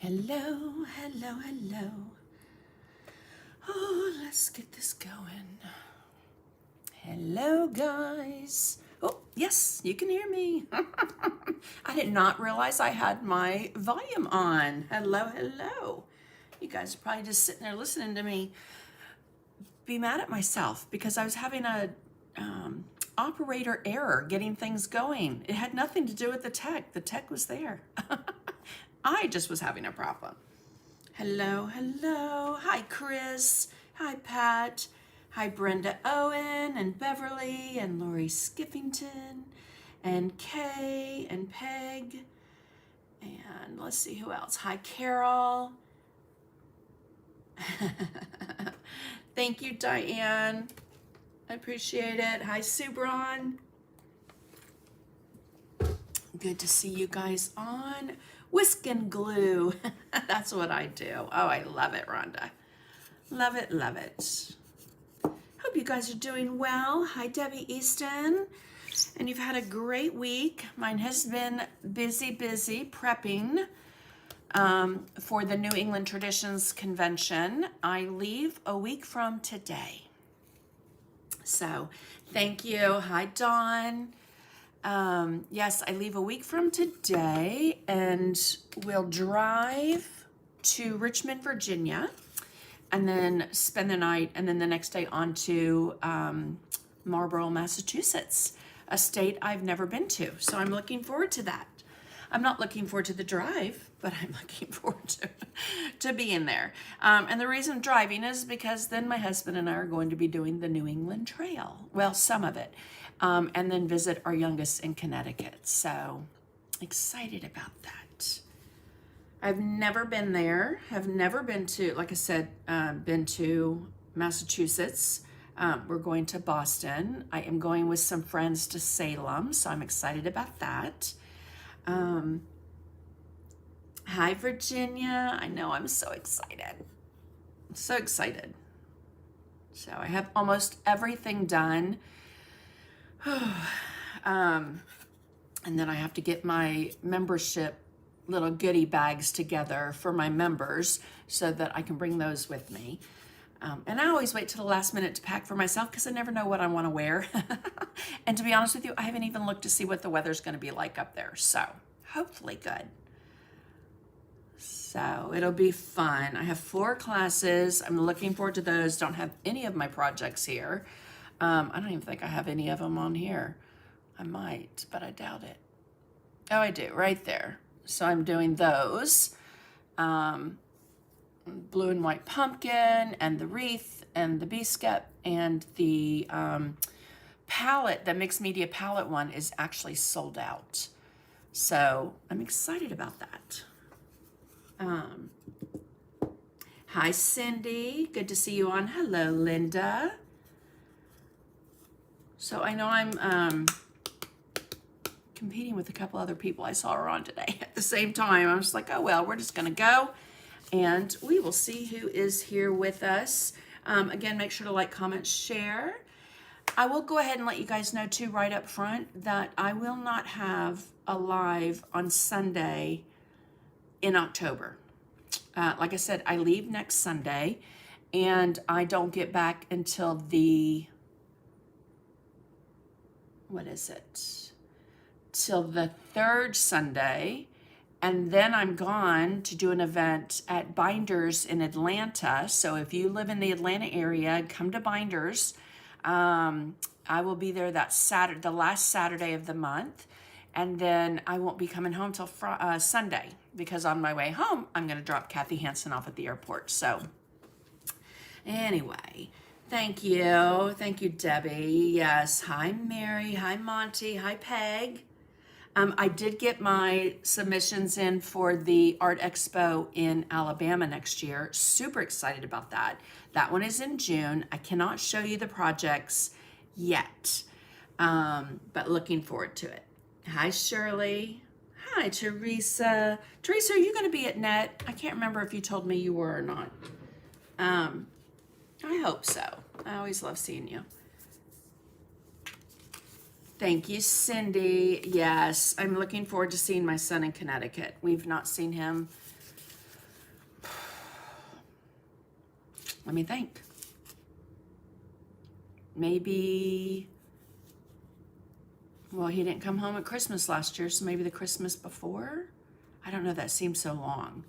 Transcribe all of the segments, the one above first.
Hello, hello, hello. Oh, let's get this going. Hello, guys. Oh, yes, you can hear me. I did not realize I had my volume on. Hello, hello. You guys are probably just sitting there listening to me be mad at myself because I was having a operator error getting things going. It had nothing to do with the tech. The tech was there. I just was having a problem. Hello, hello. Hi, Chris. Hi, Pat. Hi, Brenda Owen and Beverly and Lori Skiffington and Kay and Peg. And let's see who else. Hi, Carol. Thank you, Diane. I appreciate it. Hi, Subron. Good to see you guys on. Whisk and glue. That's what I do. Oh, I love it, Rhonda. Love it, love it. Hope you guys are doing well. Hi, Debbie Easton. And you've had a great week. Mine has been busy prepping for the New England Traditions Convention. I leave a week from today. So thank you. Hi, Dawn. Yes, I leave a week from today and we'll drive to Richmond, Virginia, and then spend the night, and then the next day on to Marlborough, Massachusetts, a state I've never been to. So I'm looking forward to that. I'm not looking forward to the drive, but I'm looking forward to being there. And the reason driving is because then my husband and I are going to be doing the New England Trail. Well, some of it. And then visit our youngest in Connecticut. So excited about that. I've never been there. Have never been to, like I said, been to Massachusetts. We're going to Boston. I am going with some friends to Salem, so I'm excited about that. Hi, Virginia. I know, I'm so excited. I'm so excited. So I have almost everything done. And then I have to get my membership little goodie bags together for my members so that I can bring those with me. And I always wait till the last minute to pack for myself because I never know what I want to wear. And to be honest with you, I haven't even looked to see what the weather's going to be like up there. So hopefully good. So it'll be fun. I have 4 classes. I'm looking forward to those. Don't have any of my projects here. I don't even think I have any of them on here. I might, but I doubt it. Oh, I do, right there. So I'm doing those. Blue and white pumpkin and the wreath and the biscuit and the palette, the mixed media palette one is actually sold out. So I'm excited about that. Hi, Cindy. Good to see you on. Hello, Linda. So I know I'm competing with a couple other people I saw her on today at the same time. I was like, oh, well, we're just going to go and we will see who is here with us. Again, make sure to like, comment, share. I will go ahead and let you guys know too right up front that I will not have a live on Sunday in October. Like I said, I leave next Sunday and I don't get back until the, what is it? Till the 3rd Sunday. And then I'm gone to do an event at Binders in Atlanta. So if you live in the Atlanta area, come to Binders. I will be there that Saturday, the last Saturday of the month. And then I won't be coming home till Sunday because on my way home, I'm going to drop Kathy Hansen off at the airport. So anyway, thank you. Thank you, Debbie. Yes. Hi, Mary. Hi, Monty. Hi, Peg. I did get my submissions in for the Art Expo in Alabama next year. Super excited about that. That one is in June. I cannot show you the projects yet, but looking forward to it. Hi, Shirley. Hi, Teresa. Teresa, are you going to be at NET? I can't remember if you told me you were or not. I hope so. I always love seeing you. Thank you, Cindy. Yes, I'm looking forward to seeing my son in Connecticut. We've not seen him Let me think. Maybe, well, he didn't come home at Christmas last year, so maybe the Christmas before? I don't know, that seems so long.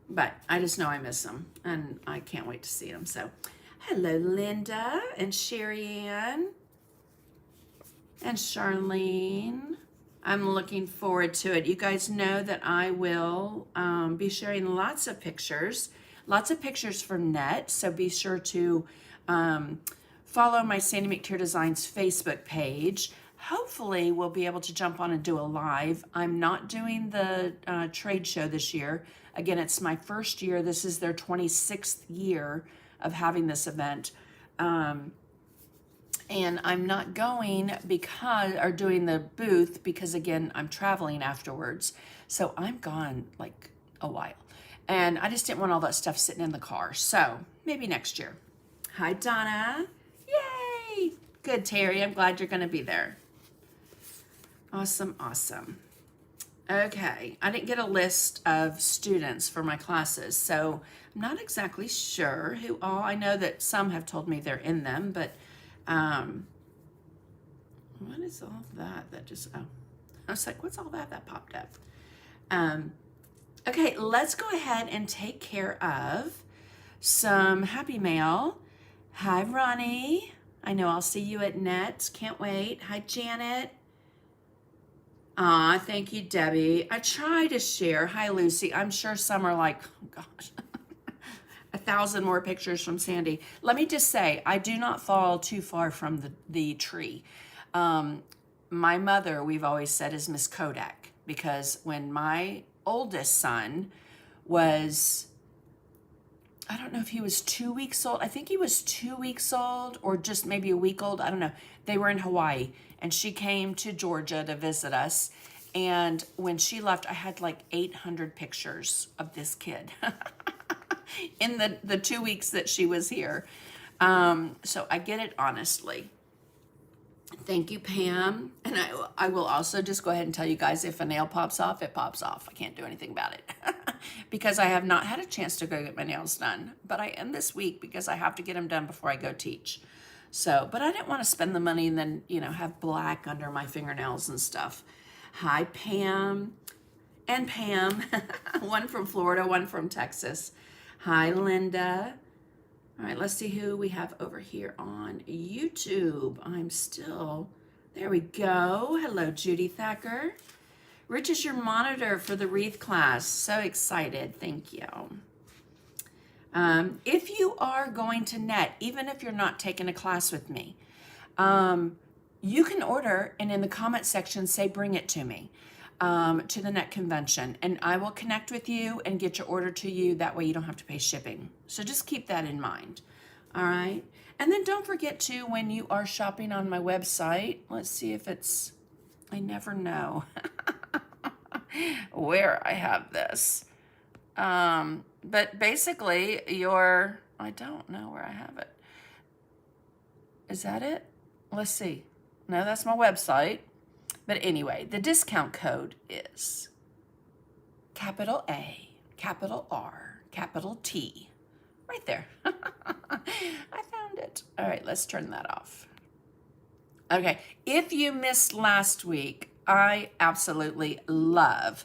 But I just know I miss him, and I can't wait to see him. So, hello, Linda and Sherry Ann and Charlene. I'm looking forward to it. You guys know that I will be sharing lots of pictures for Net. So be sure to follow my Sandy McTeer Designs Facebook page. Hopefully we'll be able to jump on and do a live. I'm not doing the trade show this year. Again, it's my first year. This is their 26th year of having this event. And I'm not going doing the booth because, again, I'm traveling afterwards. So I'm gone like a while. And I just didn't want all that stuff sitting in the car. So maybe next year. Hi, Donna. Yay. Good, Terry. I'm glad you're going to be there. Awesome, awesome. Okay, I didn't get a list of students for my classes, so I'm not exactly sure who all. I know that some have told me they're in them, but what is all that? That just, oh, I was like, what's all that? That popped up. Okay, let's go ahead and take care of some happy mail. Hi, Ronnie. I know I'll see you at Net. Can't wait. Hi, Janet. Aw, thank you, Debbie. I try to share. Hi, Lucy. I'm sure some are like, oh gosh, 1,000 more pictures from Sandy. Let me just say, I do not fall too far from the tree. My mother, we've always said, is Miss Kodak, because when my oldest son was, I don't know if he was 2 weeks old. I think he was 2 weeks old or just maybe a week old. I don't know. They were in Hawaii and she came to Georgia to visit us. And when she left, I had like 800 pictures of this kid in the 2 weeks that she was here. So I get it honestly. Thank you, Pam. And I will also just go ahead and tell you guys, if a nail pops off, it pops off. I can't do anything about it because I have not had a chance to go get my nails done. But I am this week because I have to get them done before I go teach. So, but I didn't want to spend the money and then, have black under my fingernails and stuff. Hi, Pam and Pam. One from Florida, one from Texas. Hi, Linda. All right, let's see who we have over here on YouTube. There we go. Hello, Judy Thacker. Rich is your monitor for the wreath class. So excited. Thank you. If you are going to Net, even if you're not taking a class with me, you can order and in the comment section say, bring it to me, to the Net convention, and I will connect with you and get your order to you. That way you don't have to pay shipping. So just keep that in mind. All right. And then don't forget to, when you are shopping on my website, let's see if I never know where I have this. But basically I don't know where I have it. Is that it? Let's see. No, that's my website. But anyway, the discount code is capital A, capital R, capital T. Right there. I found it. All right, let's turn that off. Okay, if you missed last week, I absolutely love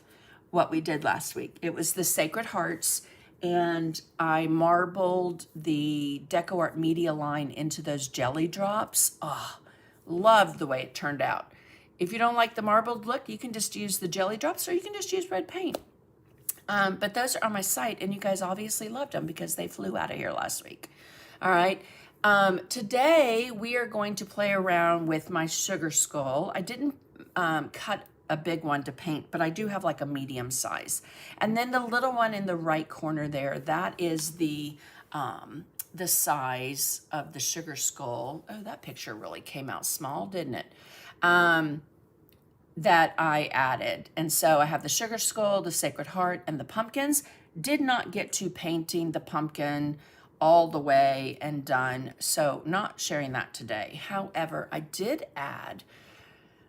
what we did last week. It was the Sacred Hearts, and I marbled the DecoArt media line into those jelly drops. Oh, loved the way it turned out. If you don't like the marbled look, you can just use the jelly drops or you can just use red paint. But those are on my site, and you guys obviously loved them because they flew out of here last week. All right. Today, we are going to play around with my sugar skull. I didn't cut a big one to paint, but I do have like a medium size. And then the little one in the right corner there, that is the size of the sugar skull. Oh, that picture really came out small, didn't it? That I added. And so I have the sugar skull, the Sacred Heart, and the pumpkins. Did not get to painting the pumpkin all the way and done, so not sharing that today. However, I did add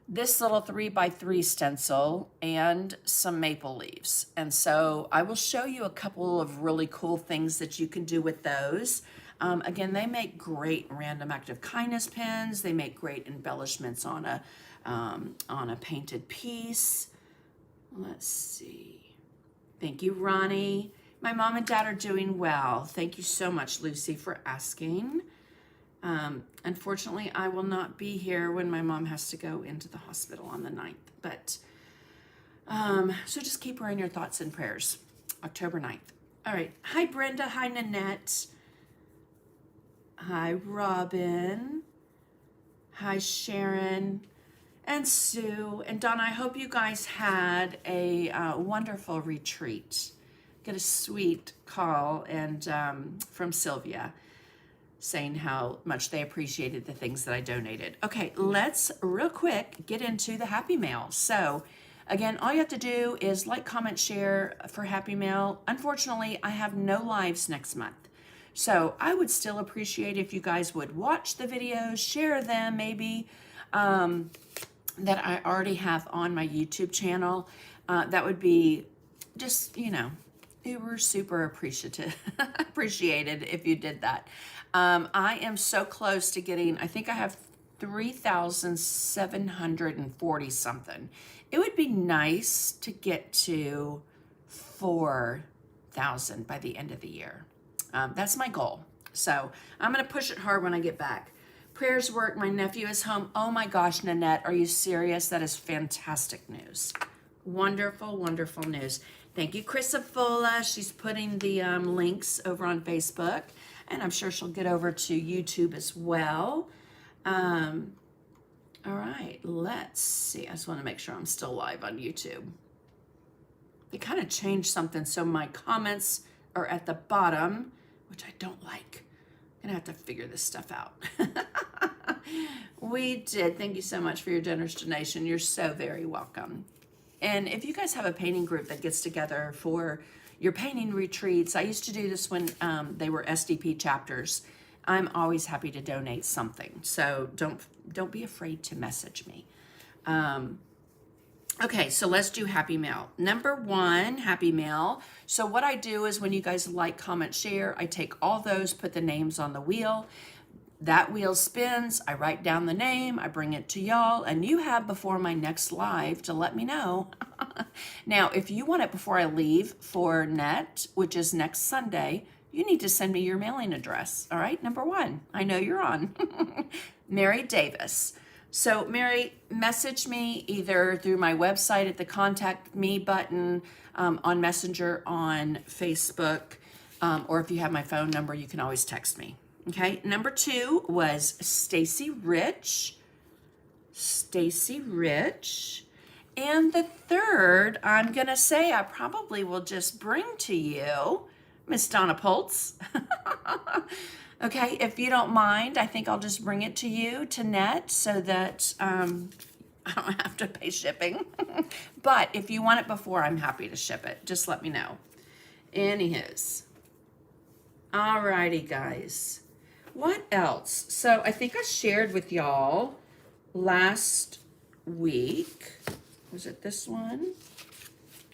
this little 3x3 stencil and some maple leaves. And so I will show you a couple of really cool things that you can do with those. Again, they make great random act of kindness pins. They make great embellishments on a painted piece. Let's see. Thank you, Ronnie. My mom and dad are doing well. Thank you so much, Lucy, for asking. Unfortunately, I will not be here when my mom has to go into the hospital on the 9th. But, so just keep her in your thoughts and prayers. October 9th. All right. Hi, Brenda. Hi, Nanette. Hi, Robin. Hi, Sharon and Sue and Donna. I hope you guys had a wonderful retreat. Get a sweet call and from Sylvia saying how much they appreciated the things that I donated. Okay, let's real quick get into the Happy Mail. So again, all you have to do is like, comment, share for Happy Mail. Unfortunately, I have no lives next month. So I would still appreciate if you guys would watch the videos, share them maybe, that I already have on my YouTube channel. That would be just, we were super appreciated if you did that. I am so close to getting, I think I have 3,740 something. It would be nice to get to 4,000 by the end of the year. That's my goal. So I'm going to push it hard when I get back. Prayers work. My nephew is home. Oh my gosh, Nanette, are you serious? That is fantastic news. Wonderful, wonderful news. Thank you, Chrysofola. She's putting the links over on Facebook, and I'm sure she'll get over to YouTube as well. All right, let's see. I just want to make sure I'm still live on YouTube. They kind of changed something, so my comments are at the bottom, which I don't like. I'm gonna have to figure this stuff out. We did. Thank you so much for your generous donation. You're so very welcome. And if you guys have a painting group that gets together for your painting retreats, I used to do this when they were SDP chapters. I'm always happy to donate something. So don't be afraid to message me. Okay, so let's do Happy Mail. Number 1, Happy Mail. So what I do is when you guys like, comment, share, I take all those, put the names on the wheel. That wheel spins, I write down the name, I bring it to y'all, and you have before my next live to let me know. Now, if you want it before I leave for NET, which is next Sunday, you need to send me your mailing address. All right, number 1, I know you're on. Mary Davis. So Mary, message me either through my website at the contact me button, on Messenger, on Facebook, or if you have my phone number, you can always text me. Okay, number 2 was Stacy Rich. Stacy Rich. And the third, I'm gonna say I probably will just bring to you Miss Donna Poltz. Okay, if you don't mind, I think I'll just bring it to you, to Net, so that I don't have to pay shipping. But if you want it before, I'm happy to ship it. Just let me know. Anywho's. Alrighty, guys. What else? So I think I shared with y'all last week, was it this one?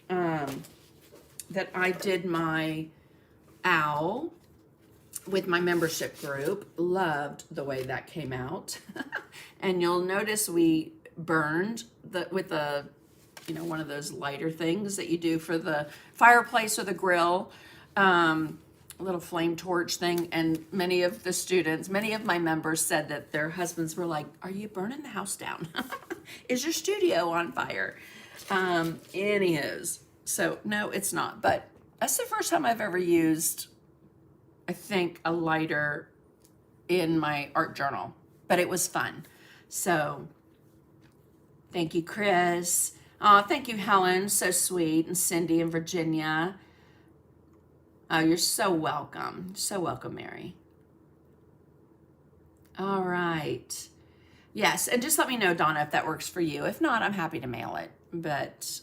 That I did my owl with my membership group. Loved the way that came out. And you'll notice we burned with a, one of those lighter things that you do for the fireplace or the grill, a little flame torch thing. And many of my members said that their husbands were like, are you burning the house down? Is your studio on fire? Anywho's, so no, it's not. But that's the first time I've ever used, I think, a lighter in my art journal, but it was fun. So thank you, Chris. Thank you, Helen. So sweet. And Cindy and Virginia. Oh, you're so welcome. So welcome, Mary. All right. Yes, and just let me know, Donna, if that works for you. If not, I'm happy to mail it, but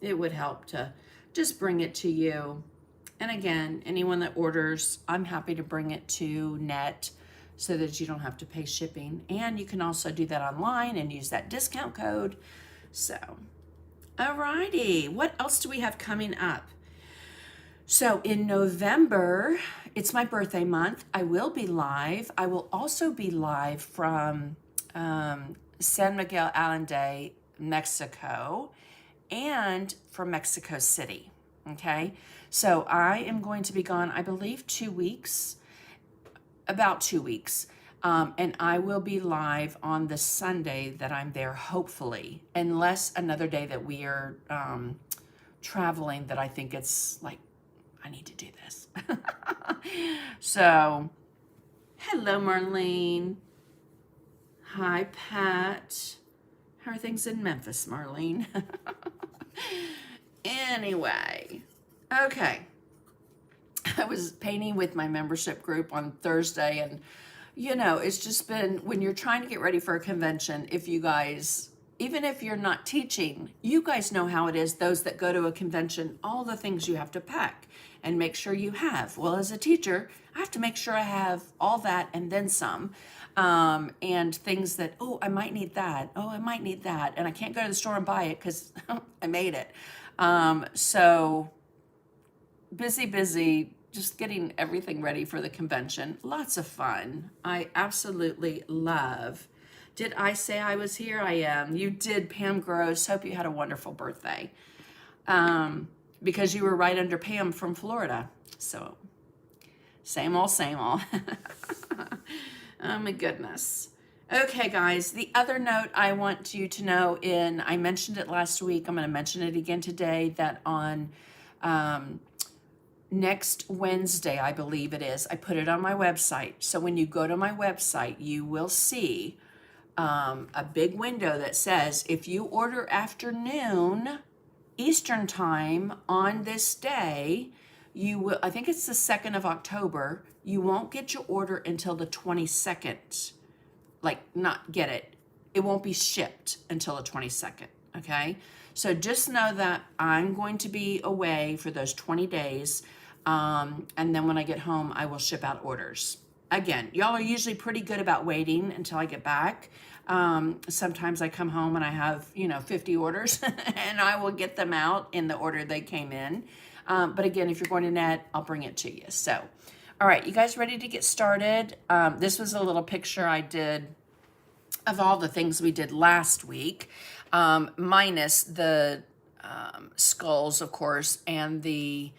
it would help to just bring it to you. And again, anyone that orders, I'm happy to bring it to Net so that you don't have to pay shipping. And you can also do that online and use that discount code. So, alrighty, what else do we have coming up? So in November, it's my birthday month. I will be live. I will also be live from San Miguel Allende, Mexico, and from Mexico City. Okay, so I am going to be gone, I believe, 2 weeks, about 2 weeks. And I will be live on the Sunday that I'm there, hopefully, unless another day that we are traveling that I think it's like, I need to do this. So, hello, Marlene. Hi, Pat. How are things in Memphis, Marlene? Anyway, okay. I was painting with my membership group on Thursday, and you know, it's just been, when you're trying to get ready for a convention, if you guys, even if you're not teaching, you guys know how it is, those that go to a convention, all the things you have to pack and make sure you have. Well, as a teacher, I have to make sure I have all that and then some. And things that, oh, I might need that. Oh, I might need that. And I can't go to the store and buy it because I made it. So busy, just getting everything ready for the convention. Lots of fun. I absolutely love. Did I say I was here? I am. You did, Pam Gross. Hope you had a wonderful birthday. Because you were right under Pam from Florida. So, same old, same old. Oh my goodness. Okay, guys, the other note I want you to know, I mentioned it last week, I'm going to mention it again today, that on next Wednesday, I believe it is, I put it on my website. So when you go to my website, you will see a big window that says, if you order afternoon Eastern time on this day, you will, I think it's the 2nd of October, you won't get your order until the 22nd. Like, not get it. It won't be shipped until the 22nd, okay? So just know that I'm going to be away for those 20 days, and then when I get home, I will ship out orders. Again, y'all are usually pretty good about waiting until I get back. Sometimes I come home and I have, 50 orders, and I will get them out in the order they came in. But again, if you're going to net, I'll bring it to you. So, all right, you guys ready to get started? This was a little picture I did of all the things we did last week, minus the skulls, of course, and the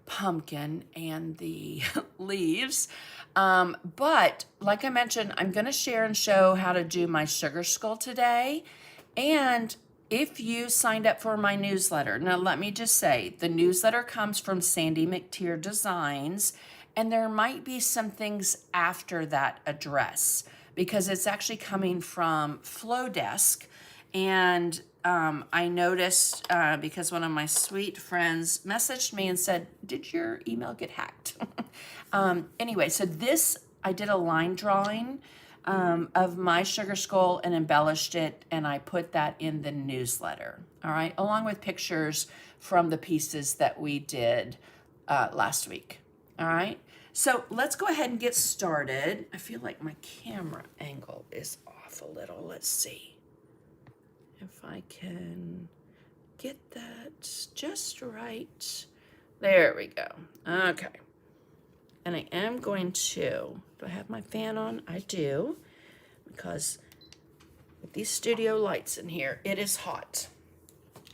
pumpkin and the leaves. But like I mentioned, I'm going to share and show how to do my sugar skull today. And if you signed up for my newsletter, now let me just say, the newsletter comes from Sandy McTeer Designs, and there might be some things after that address because it's actually coming from Flowdesk. And I noticed because one of my sweet friends messaged me and said, did your email get hacked? Anyway, so this, I did a line drawing of my sugar skull and embellished it, and I put that in the newsletter, all right, along with pictures from the pieces that we did last week, all right? So let's go ahead and get started. I feel like my camera angle is off a little. Let's see if I can get that just right. There we go. Okay. And I am going to, do I have my fan on? I do, because with these studio lights in here, it is hot.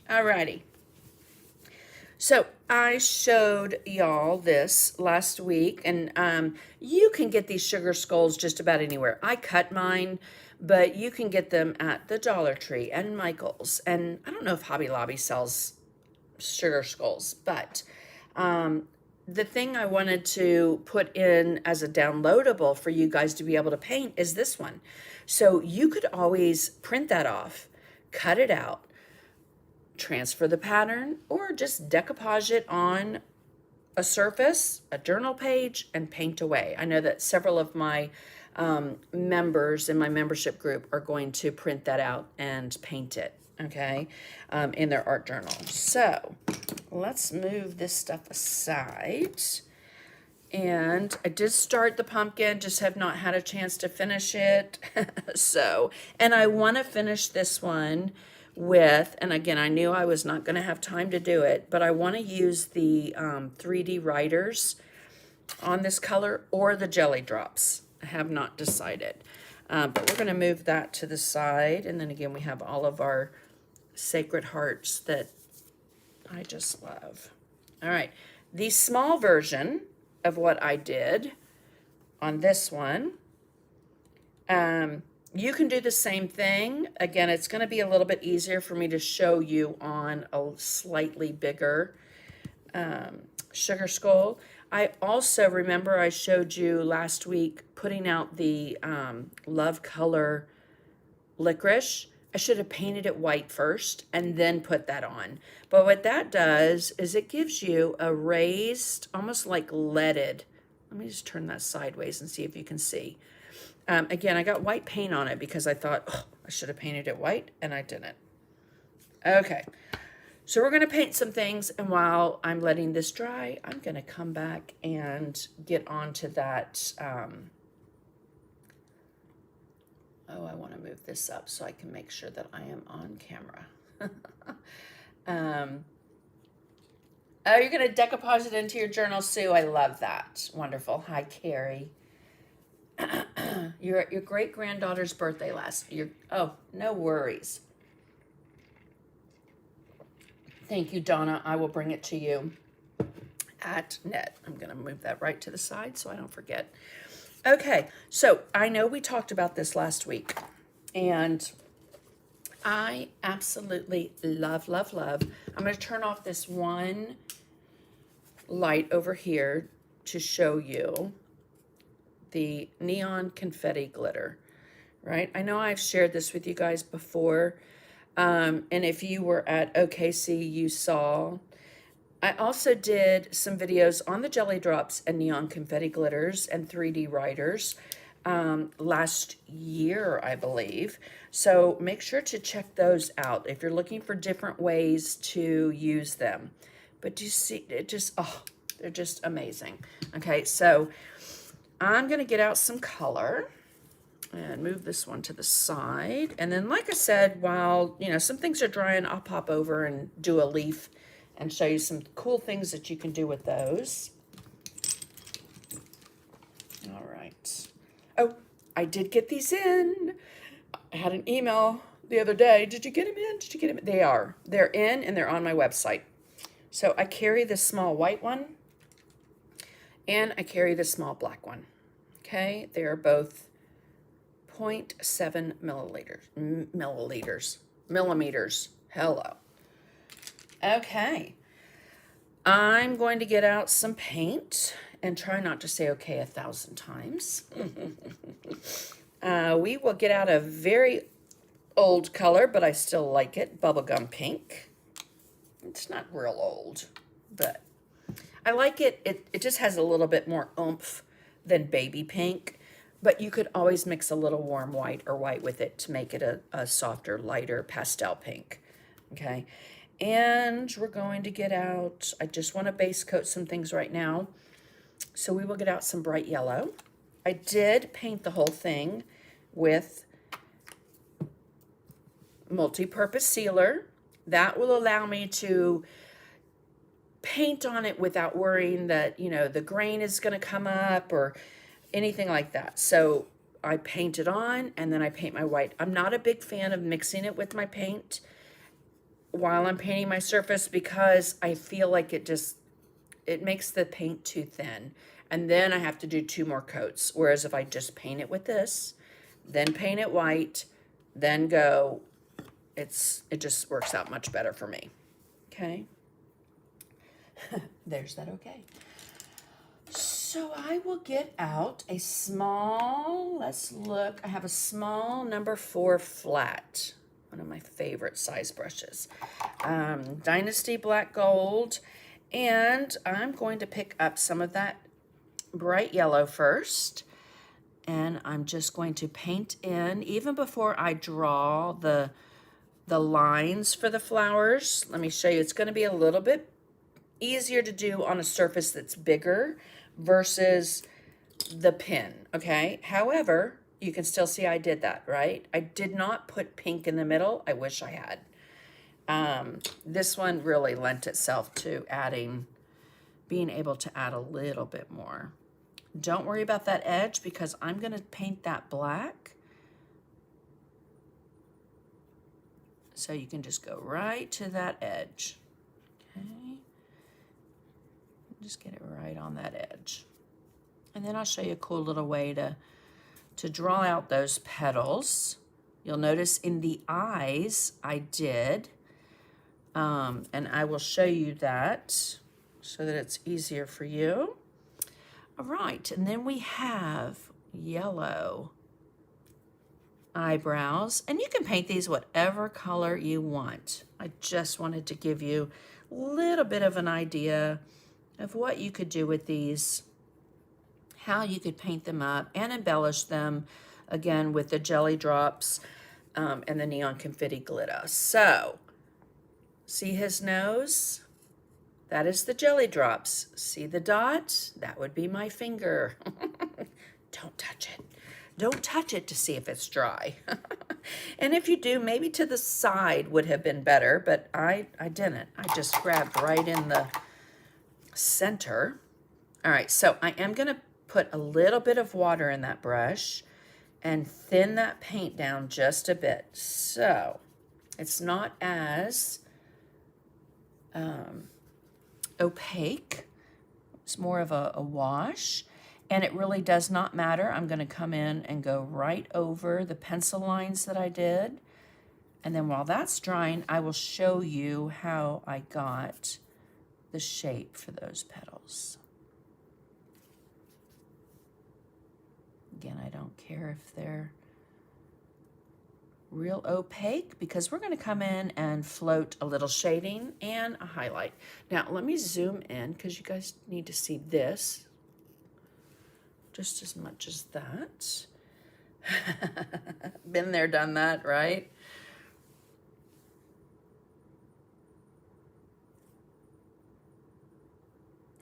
Alrighty. So I showed y'all this last week, and you can get these sugar skulls just about anywhere. I cut mine, but you can get them at the Dollar Tree and Michael's. And I don't know if Hobby Lobby sells sugar skulls, but the thing I wanted to put in as a downloadable for you guys to be able to paint is this one. So you could always print that off, cut it out, transfer the pattern, or just decoupage it on a surface, a journal page, and paint away. I know that several of my members in my membership group are going to print that out and paint it, okay, in their art journal. So let's move this stuff aside. And I did start the pumpkin, just have not had a chance to finish it. So, and I want to finish this one with, and again, I knew I was not going to have time to do it, but I want to use the 3D writers on this color or the jelly drops. I have not decided. But we're going to move that to the side. And then again, we have all of our Sacred Hearts that I just love. All right. The small version of what I did on this one, you can do the same thing. Again, it's going to be a little bit easier for me to show you on a slightly bigger sugar skull. I also remember I showed you last week putting out the Love Color licorice. I should have painted it white first and then put that on. But what that does is it gives you a raised, almost like leaded. Let me just turn that sideways and see if you can see. Again, I got white paint on it because I thought, oh, I should have painted it white, and I didn't. Okay, so we're going to paint some things, and while I'm letting this dry, I'm going to come back and get onto that. Oh, I want to move this up so I can make sure that I am on camera. Oh, you're going to decoupage it into your journal, Sue. I love that. Wonderful. Hi, Carrie. You're at your great-granddaughter's birthday last year. Oh, no worries. Thank you, Donna. I will bring it to you at net. I'm going to move that right to the side so I don't forget. Okay, so I know we talked about this last week, and I absolutely love, love, love. I'm going to turn off this one light over here to show you the neon confetti glitter, right? I know I've shared this with you guys before, and if you were at OKC, you saw. I also did some videos on the jelly drops and neon confetti glitters and 3D writers last year, I believe. So make sure to check those out if you're looking for different ways to use them. But you see, it just, oh, they're just amazing. Okay, so I'm going to get out some color and move this one to the side. And then, like I said, while, you know, some things are drying, I'll pop over and do a leaf and show you some cool things that you can do with those. All right. Oh, I did get these in. I had an email the other day. Did you get them in? Did you get them in? They are. They're in and they're on my website. So I carry this small white one and I carry the small black one. Okay, they are both 0.7 millimeters. Hello. Okay, I'm going to get out some paint and try not to say okay 1,000 times. We will get out a very old color, but I still like it, bubblegum pink. It's not real old, but I like it. It just has a little bit more oomph than baby pink, but you could always mix a little warm white or white with it to make it a softer, lighter pastel pink, okay? And we're going to get out, I just want to base coat some things right now, so we will get out some bright yellow. I did paint the whole thing with multi-purpose sealer. That will allow me to paint on it without worrying that, you know, the grain is going to come up or anything like that. So I paint it on and then I paint my white. I'm not a big fan of mixing it with my paint while I'm painting my surface because I feel like it makes the paint too thin. And then I have to do 2 more coats. Whereas if I just paint it with this, then paint it white, then go, it just works out much better for me. Okay. There's that okay. So I will get out a small, let's look, I have a small number 4 flat, one of my favorite size brushes, Dynasty Black Gold, and I'm going to pick up some of that bright yellow first, and I'm just going to paint in, even before I draw the lines for the flowers. Let me show you, it's going to be a little bit easier to do on a surface that's bigger versus the pin, okay? However, you can still see I did that, right? I did not put pink in the middle. I wish I had. This one really lent itself to being able to add a little bit more. Don't worry about that edge because I'm going to paint that black. So you can just go right to that edge. Okay. Just get it right on that edge. And then I'll show you a cool little way to draw out those petals. You'll notice in the eyes I did, and I will show you that so that it's easier for you. All right, and then we have yellow eyebrows, and you can paint these whatever color you want. I just wanted to give you a little bit of an idea of what you could do with these, how you could paint them up and embellish them, again, with the jelly drops and the neon confetti glitter. So, see his nose? That is the jelly drops. See the dot? That would be my finger. Don't touch it. Don't touch it to see if it's dry. And if you do, maybe to the side would have been better, but I didn't. I just grabbed right in the center. All right, so I am going to put a little bit of water in that brush and thin that paint down just a bit. So it's not as opaque. It's more of a wash, and it really does not matter. I'm going to come in and go right over the pencil lines that I did, and then while that's drying, I will show you how I got the shape for those petals. Again, I don't care if they're real opaque because we're going to come in and float a little shading and a highlight. Now, let me zoom in because you guys need to see this just as much as that. Been there, done that, right?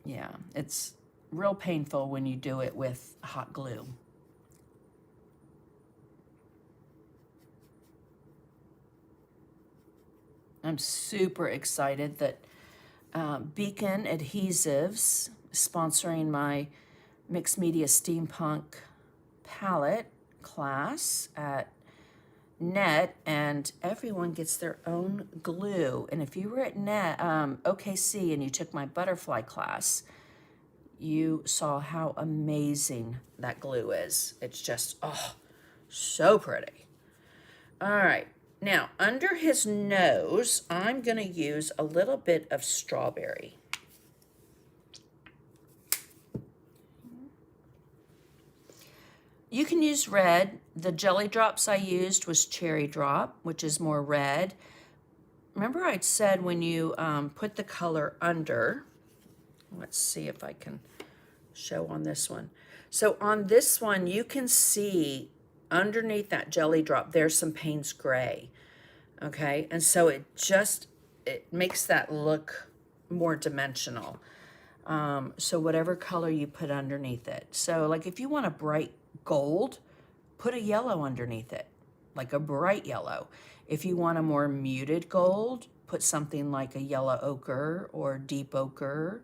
Yeah, it's real painful when you do it with hot glue. I'm super excited that Beacon Adhesives is sponsoring my Mixed Media Steampunk palette class at NET, and everyone gets their own glue. And if you were at NET, OKC, and you took my butterfly class, you saw how amazing that glue is. It's just, oh, so pretty. All right. Now, under his nose, I'm going to use a little bit of strawberry. You can use red. The jelly drops I used was cherry drop, which is more red. Remember I'd said when you put the color under, let's see if I can show on this one. So on this one, you can see underneath that jelly drop, there's some Payne's Gray, okay? And so it makes that look more dimensional. So whatever color you put underneath it. So like if you want a bright gold, put a yellow underneath it, like a bright yellow. If you want a more muted gold, put something like a yellow ochre or deep ochre.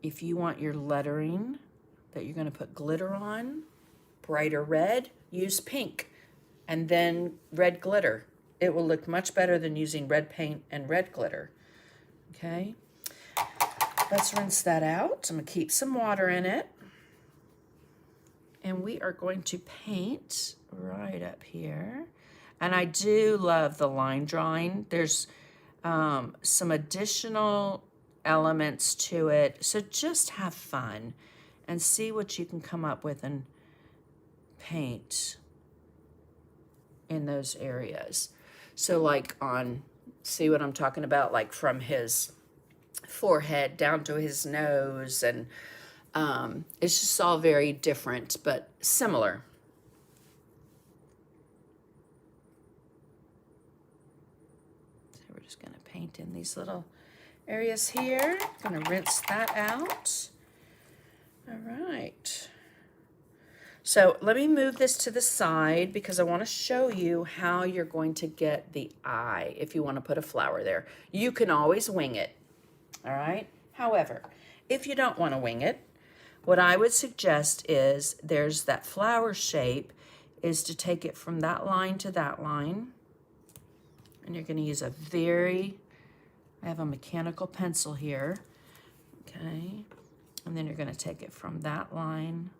If you want your lettering that you're going to put glitter on, brighter red, use pink and then red glitter. It will look much better than using red paint and red glitter. Okay, let's rinse that out. I'm going to keep some water in it. And we are going to paint right up here. And I do love the line drawing. There's some additional elements to it. So just have fun and see what you can come up with and paint in those areas. So like see what I'm talking about? Like from his forehead down to his nose, and it's just all very different but similar. So we're just going to paint in these little areas here. Going to rinse that out. All right. So let me move this to the side because I want to show you how you're going to get the eye if you want to put a flower there. You can always wing it, all right? However, if you don't want to wing it, what I would suggest is there's that flower shape is to take it from that line to that line. And you're going to use I have a mechanical pencil here, okay? And then you're going to take it from that line.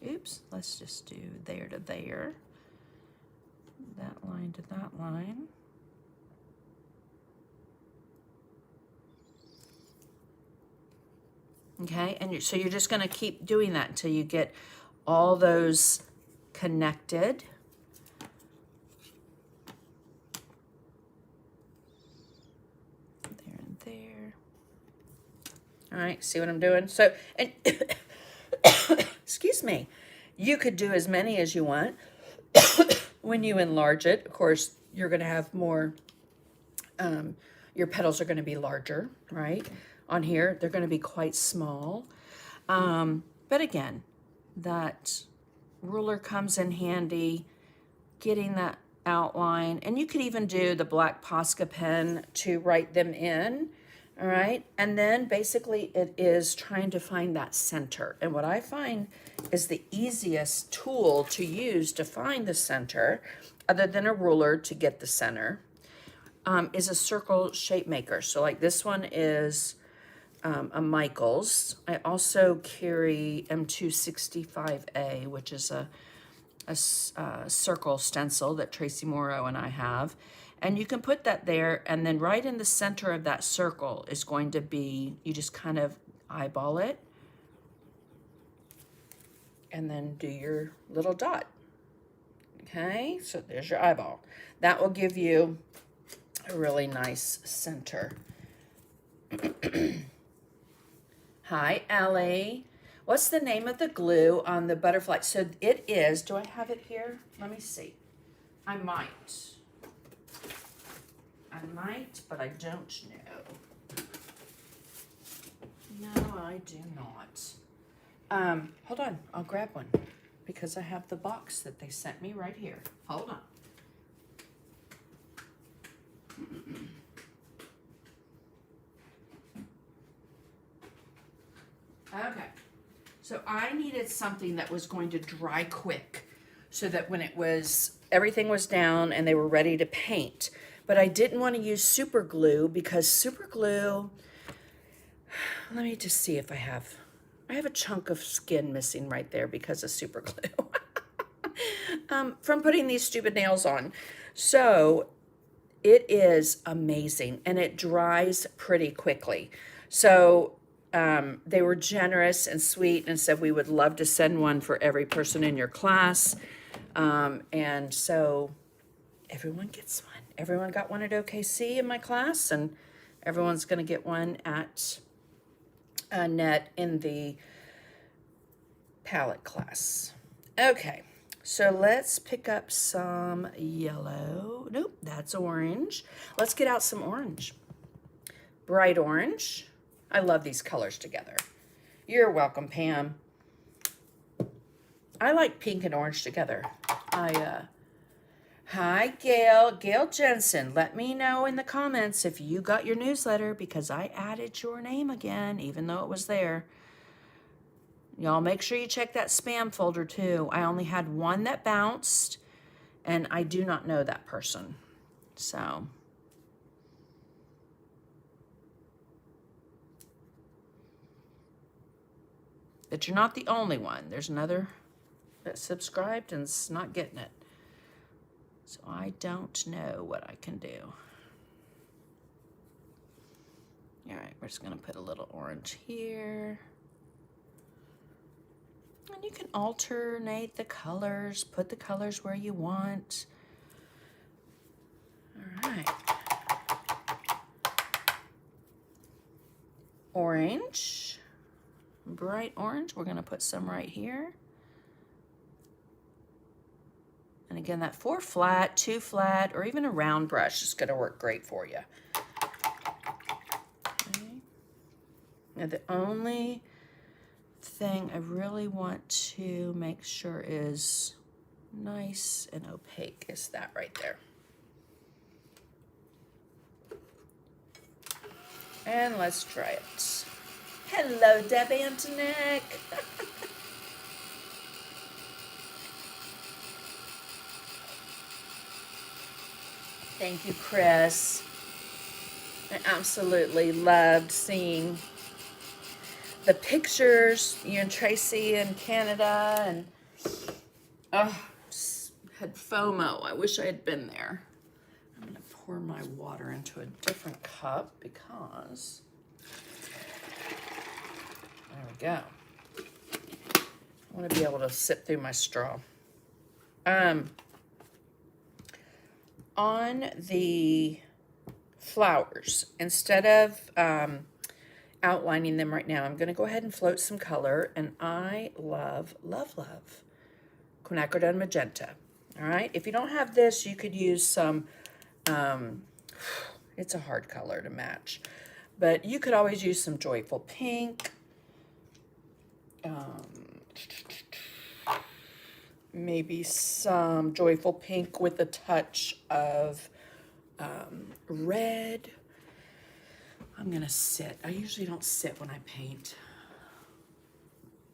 Oops, let's just do there to there. That line to that line. Okay, and so you're just going to keep doing that until you get all those connected. There and there. All right, see what I'm doing? So, and excuse me, you could do as many as you want. When you enlarge it, of course, you're going to have more, your petals are going to be larger, right? On here, they're going to be quite small. But again, that ruler comes in handy, getting that outline. And you could even do the black Posca pen to write them in, all right? And then basically it is trying to find that center. And what I find is the easiest tool to use to find the center, other than a ruler to get the center, is a circle shape maker. So like this one is a Michaels. I also carry M265A, which is a circle stencil that Tracy Morrow and I have. And you can put that there, and then right in the center of that circle is going to be, you just kind of eyeball it, and then do your little dot. Okay, so there's your eyeball. That will give you a really nice center. Hi, Ellie. What's the name of the glue on the butterfly? So it is, do I have it here? Let me see. I might, but I don't know. No, I do not. Hold on, I'll grab one because I have the box that they sent me right here. Hold on. Okay, so I needed something that was going to dry quick so that when everything was down and they were ready to paint. But I didn't want to use super glue because super glue, let me just see if I have a chunk of skin missing right there because of super glue from putting these stupid nails on. So it is amazing and it dries pretty quickly. So they were generous and sweet and said we would love to send one for every person in your class. And so everyone gets one. Everyone got one at OKC in my class, and everyone's going to get one at Net in the palette class. Okay, so let's pick up some yellow. Nope, that's orange. Let's get out some orange. Bright orange. I love these colors together. You're welcome, Pam. I like pink and orange together. Hi, Gail. Gail Jensen. Let me know in the comments if you got your newsletter because I added your name again, even though it was there. Y'all make sure you check that spam folder too. I only had one that bounced, and I do not know that person. So, but you're not the only one. There's another that subscribed and is not getting it. So I don't know what I can do. All right, we're just gonna put a little orange here. And you can alternate the colors, put the colors where you want. All right. Orange, bright orange, we're gonna put some right here. And again, that 4 flat, 2 flat, or even a round brush is going to work great for you. Okay. Now the only thing I really want to make sure is nice and opaque is that right there. And let's try it. Hello, Deb Antonek. Thank you, Chris. I absolutely loved seeing the pictures, you and Tracy in Canada, and just had FOMO. I wish I had been there. I'm gonna pour my water into a different cup because, there we go. I wanna be able to sip through my straw. On the flowers, instead of outlining them right now, I'm going to go ahead and float some color, and I love quinacridone magenta. All right, if you don't have this, you could use some, it's a hard color to match, but you could always use some joyful pink, maybe some joyful pink with a touch of red. I'm gonna sit. I usually don't sit when I paint.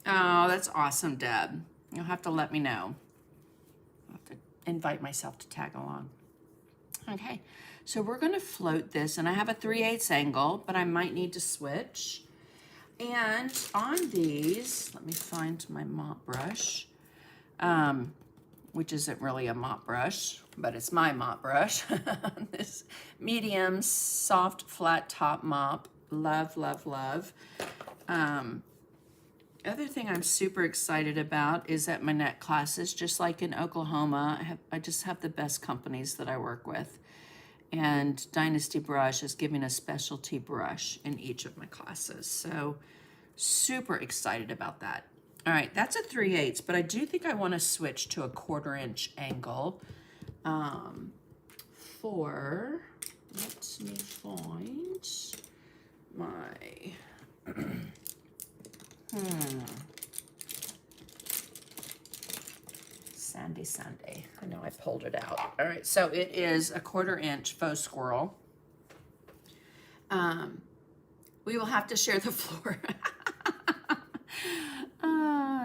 Oh, that's awesome, Deb. You'll have to let me know. I'll have to invite myself to tag along. Okay, so we're gonna float this, and I have a 3/8 angle, but I might need to switch. And on these, let me find my mop brush, which isn't really a mop brush, but it's my mop brush. This medium, soft, flat top mop. Love, love, love. Other thing I'm super excited about is at my net classes, just like in Oklahoma, I just have the best companies that I work with. And Dynasty Brush is giving a specialty brush in each of my classes. So super excited about that. All right, that's a 3/8, but I do think I want to switch to a 1/4 inch angle for, let me find my, Sandy. I know I pulled it out. All right, so it is a 1/4 inch faux squirrel. We will have to share the floor.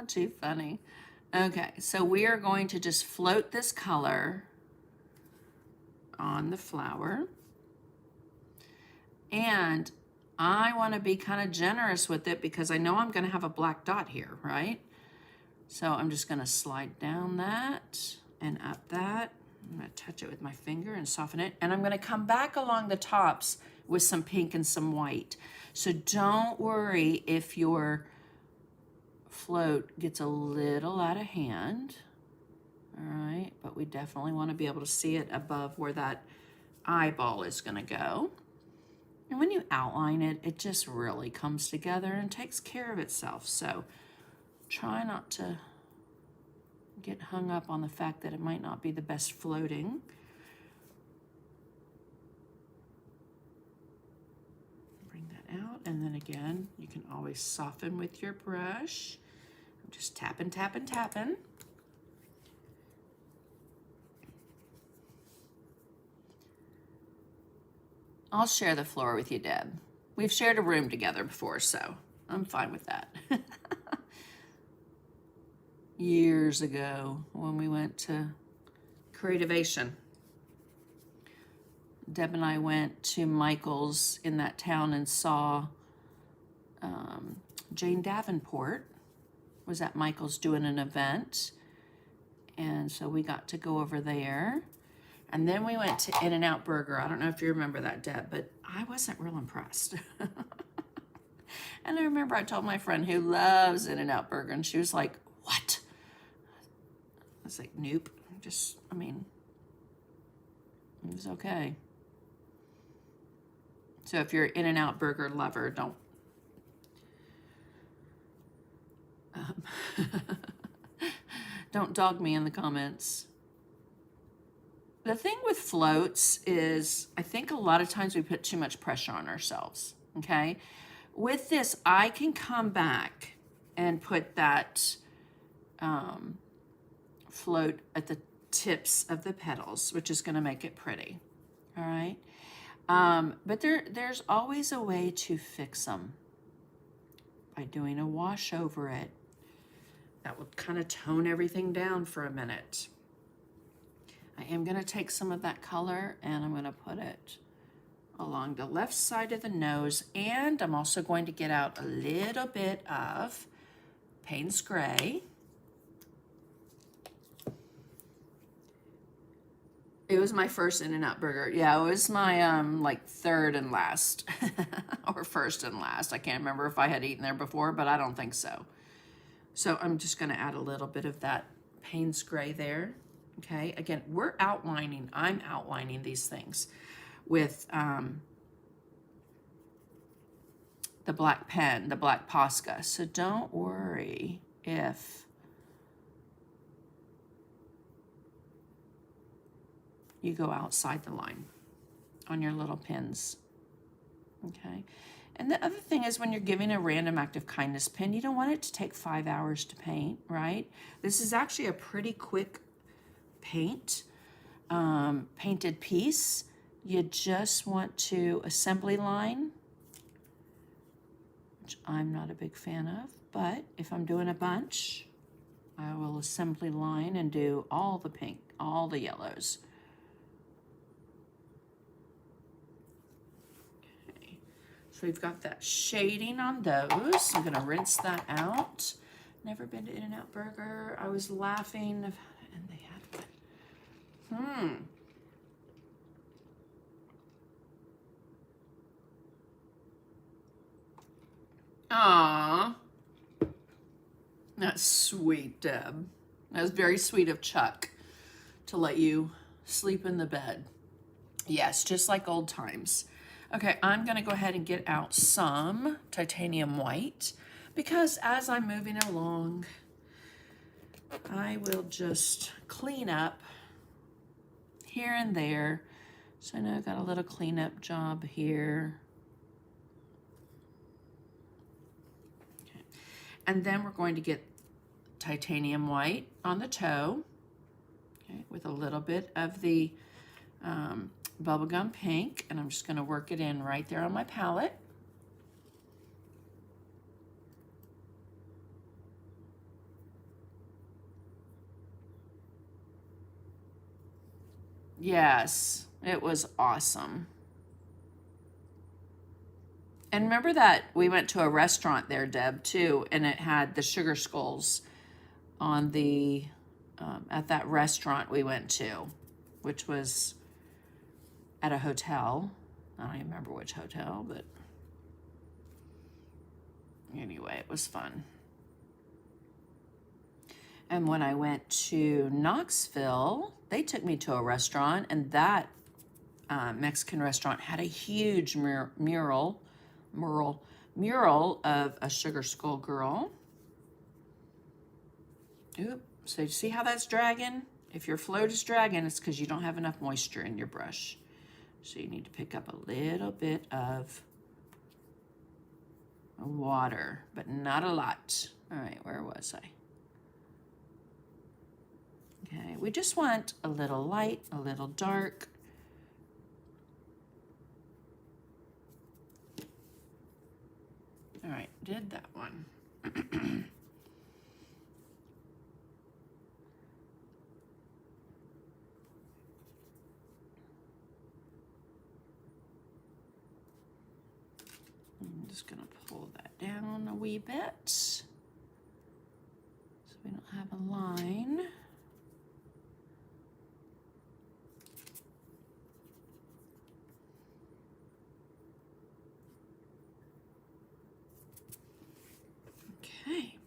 Too funny. Okay, so we are going to just float this color on the flower. And I want to be kind of generous with it because I know I'm going to have a black dot here, right? So I'm just going to slide down that and up that. I'm going to touch it with my finger and soften it. And I'm going to come back along the tops with some pink and some white. So don't worry if your float gets a little out of hand. All right, but we definitely want to be able to see it above where that eyeball is going to go. And when you outline it, it just really comes together and takes care of itself. So try not to get hung up on the fact that it might not be the best floating. Bring that out, and then again, you can always soften with your brush. I'm just tapping, tapping, tapping. I'll share the floor with you, Deb. We've shared a room together before, so I'm fine with that. Years ago when we went to Creativation, Deb and I went to Michael's in that town and saw Jane Davenport was at Michael's doing an event. And so we got to go over there. And then we went to In-N-Out Burger. I don't know if you remember that, Deb, but I wasn't real impressed. And I remember I told my friend who loves In-N-Out Burger, and she was like, what? I was like, nope. I mean, it was okay. So if you're an In-N-Out Burger lover, don't. Don't dog me in the comments. The thing with floats is I think a lot of times we put too much pressure on ourselves, okay? With this, I can come back and put that float at the tips of the petals, which is going to make it pretty. All right. But there's always a way to fix them by doing a wash over it. That will kind of tone everything down for a minute. I am going to take some of that color and I'm going to put it along the left side of the nose, and I'm also going to get out a little bit of Payne's Gray. It was my first In-N-Out burger. Yeah, it was my like third and last or first and last. I can't remember if I had eaten there before, but I don't think so. So I'm just going to add a little bit of that Payne's Gray there. Okay, again, I'm outlining these things with the black pen, the black Posca. So don't worry if you go outside the line on your little pins. Okay. And the other thing is, when you're giving a random act of kindness pin, you don't want it to take 5 hours to paint, right? This is actually a pretty quick painted piece. You just want to assembly line, which I'm not a big fan of, but if I'm doing a bunch, I will assembly line and do all the pink, all the yellows. Okay, so we've got that shading on those. I'm gonna rinse that out. Never been to In-N-Out Burger. I was laughing, and they had one. Aww. That's sweet, Deb. That was very sweet of Chuck to let you sleep in the bed. Yes, just like old times. Okay, I'm gonna go ahead and get out some titanium white, because as I'm moving along, I will just clean up here and there. So I know I've got a little cleanup job here. Okay. And then we're going to get titanium white on the toe, okay, with a little bit of the bubblegum pink, and I'm just going to work it in right there on my palette. Yes, it was awesome. And remember that we went to a restaurant there, Deb, too, and it had the sugar skulls on the at that restaurant we went to, which was at a hotel. I don't even remember which hotel, but anyway, it was fun. And when I went to Knoxville, they took me to a restaurant, and that Mexican restaurant had a huge mural of a sugar skull girl. Oop, so you see how that's dragging? If your float is dragging, it's because you don't have enough moisture in your brush. So you need to pick up a little bit of water, but not a lot. All right, where was I? Okay, we just want a little light, a little dark. All right, did that one. I'm just gonna pull that down a wee bit so we don't have a line. Okay,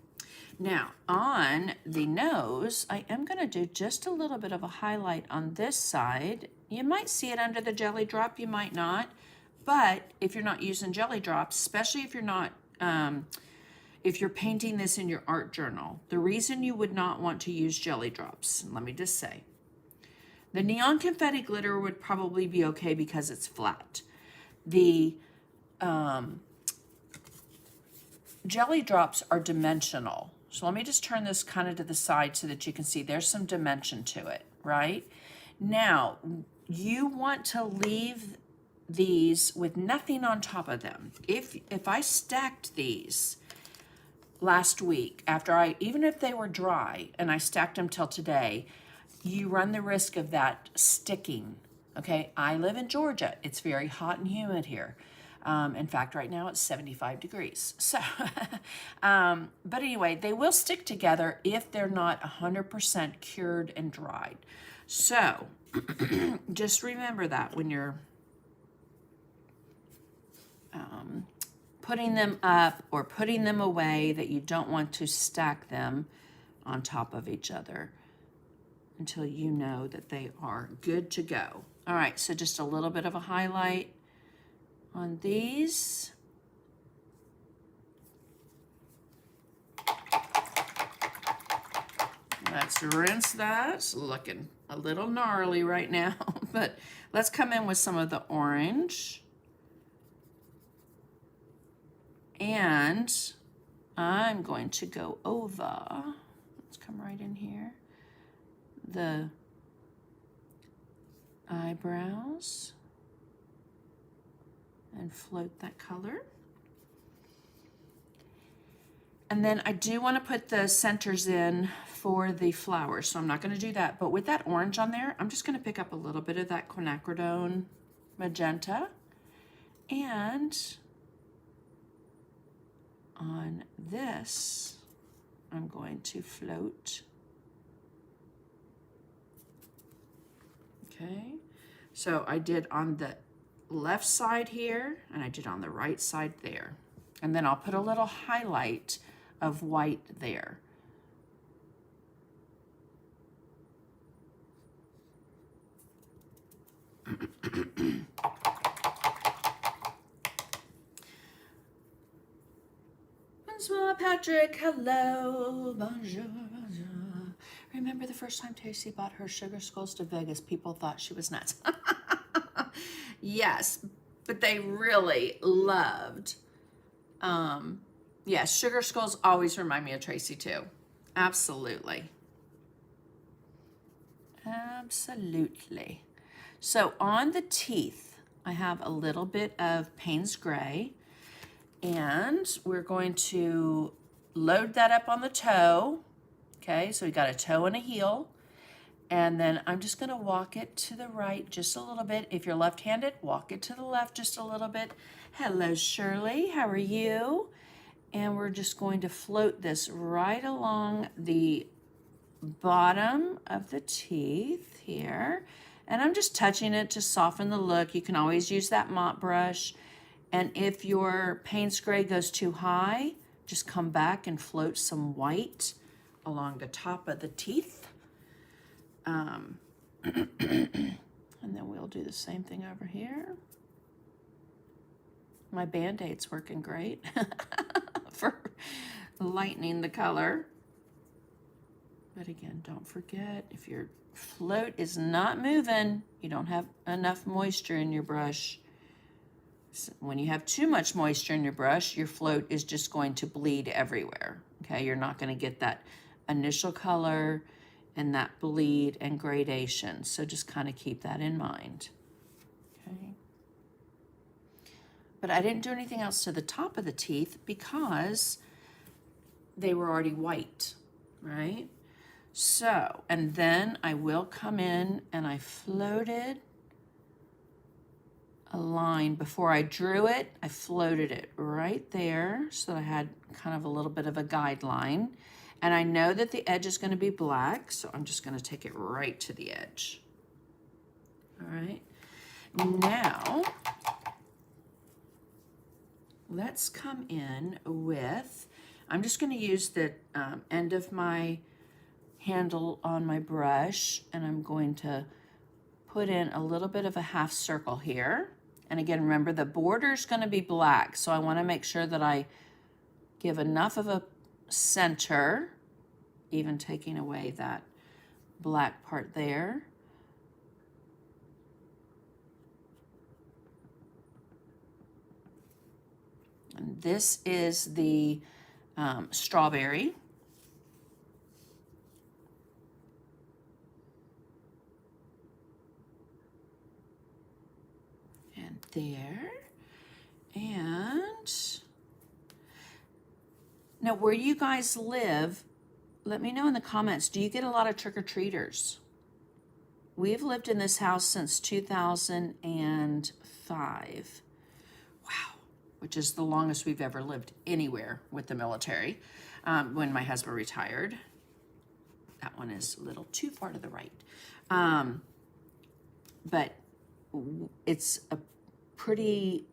now on the nose, I am going to do just a little bit of a highlight on this side. You might see it under the jelly drop, you might not, but if you're not using jelly drops, especially if you're not, if you're painting this in your art journal, the reason you would not want to use jelly drops, let me just say, the neon confetti glitter would probably be okay because it's flat. The jelly drops are dimensional. So let me just turn this kind of to the side so that you can see there's some dimension to it, right? Now, you want to leave these with nothing on top of them. If I stacked these last week, even if they were dry and I stacked them till today, you run the risk of that sticking, okay? I live in Georgia. It's very hot and humid here. In fact, right now it's 75 degrees. So, but anyway, they will stick together if they're not 100% cured and dried. So, just remember that when you're putting them up or putting them away, that you don't want to stack them on top of each other until you know that they are good to go. All right, so just a little bit of a highlight on these. Let's rinse that. It's looking a little gnarly right now, but let's come in with some of the orange. And I'm going to go over, let's come right in here, the eyebrows and float that color. And then I do want to put the centers in for the flowers, so I'm not going to do that. But with that orange on there, I'm just going to pick up a little bit of that quinacridone magenta. And on this, I'm going to float. Okay, so I did on the left side here, and I did on the right side there. And then I'll put a little highlight of white there. Bonsoir, Patrick. Hello. Bonjour, bonjour. Remember the first time Tracy bought her sugar skulls to Vegas, people thought she was nuts. Yes, but they really loved. Yes, sugar skulls always remind me of Tracy too. Absolutely. Absolutely. So on the teeth, I have a little bit of Payne's Gray, and we're going to load that up on the toe. Okay, so we got a toe and a heel. And then I'm just going to walk it to the right just a little bit. If you're left-handed, walk it to the left just a little bit. Hello, Shirley. How are you? And we're just going to float this right along the bottom of the teeth here. And I'm just touching it to soften the look. You can always use that mop brush. And if your Payne's Gray goes too high, just come back and float some white along the top of the teeth. And then we'll do the same thing over here. My Band-Aid's working great for lightening the color. But again, don't forget, if your float is not moving, you don't have enough moisture in your brush. So when you have too much moisture in your brush, your float is just going to bleed everywhere. Okay, you're not going to get that initial color and that bleed and gradation. So just kind of keep that in mind. Okay. But I didn't do anything else to the top of the teeth because they were already white, right? So, and then I will come in and I floated a line. Before I drew it, I floated it right there so that I had kind of a little bit of a guideline. And I know that the edge is going to be black, so I'm just going to take it right to the edge. All right. Now, let's come in with, I'm just going to use the end of my handle on my brush, and I'm going to put in a little bit of a half circle here. And again, remember the border is going to be black, so I want to make sure that I give enough of a center, even taking away that black part there. And this is the strawberry. And there. And now where you guys live, let me know in the comments, do you get a lot of trick-or-treaters? We've lived in this house since 2005. Wow, which is the longest we've ever lived anywhere with the military. When my husband retired. That one is a little too far to the right. But it's a pretty,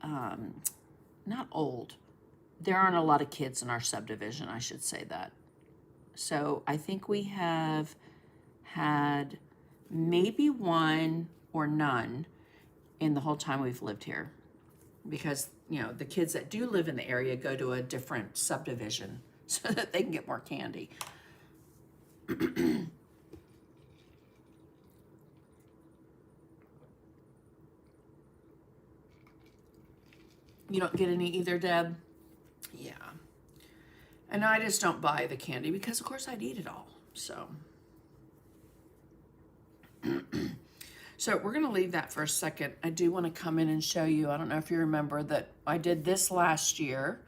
not old. There aren't a lot of kids in our subdivision, I should say that. So I think we have had maybe one or none in the whole time we've lived here. Because, you know, the kids that do live in the area go to a different subdivision so that they can get more candy. You don't get any either, Deb? Yeah. And I just don't buy the candy because, of course, I'd eat it all. So, so we're going to leave that for a second. I do want to come in and show you. I don't know if you remember that I did this last year.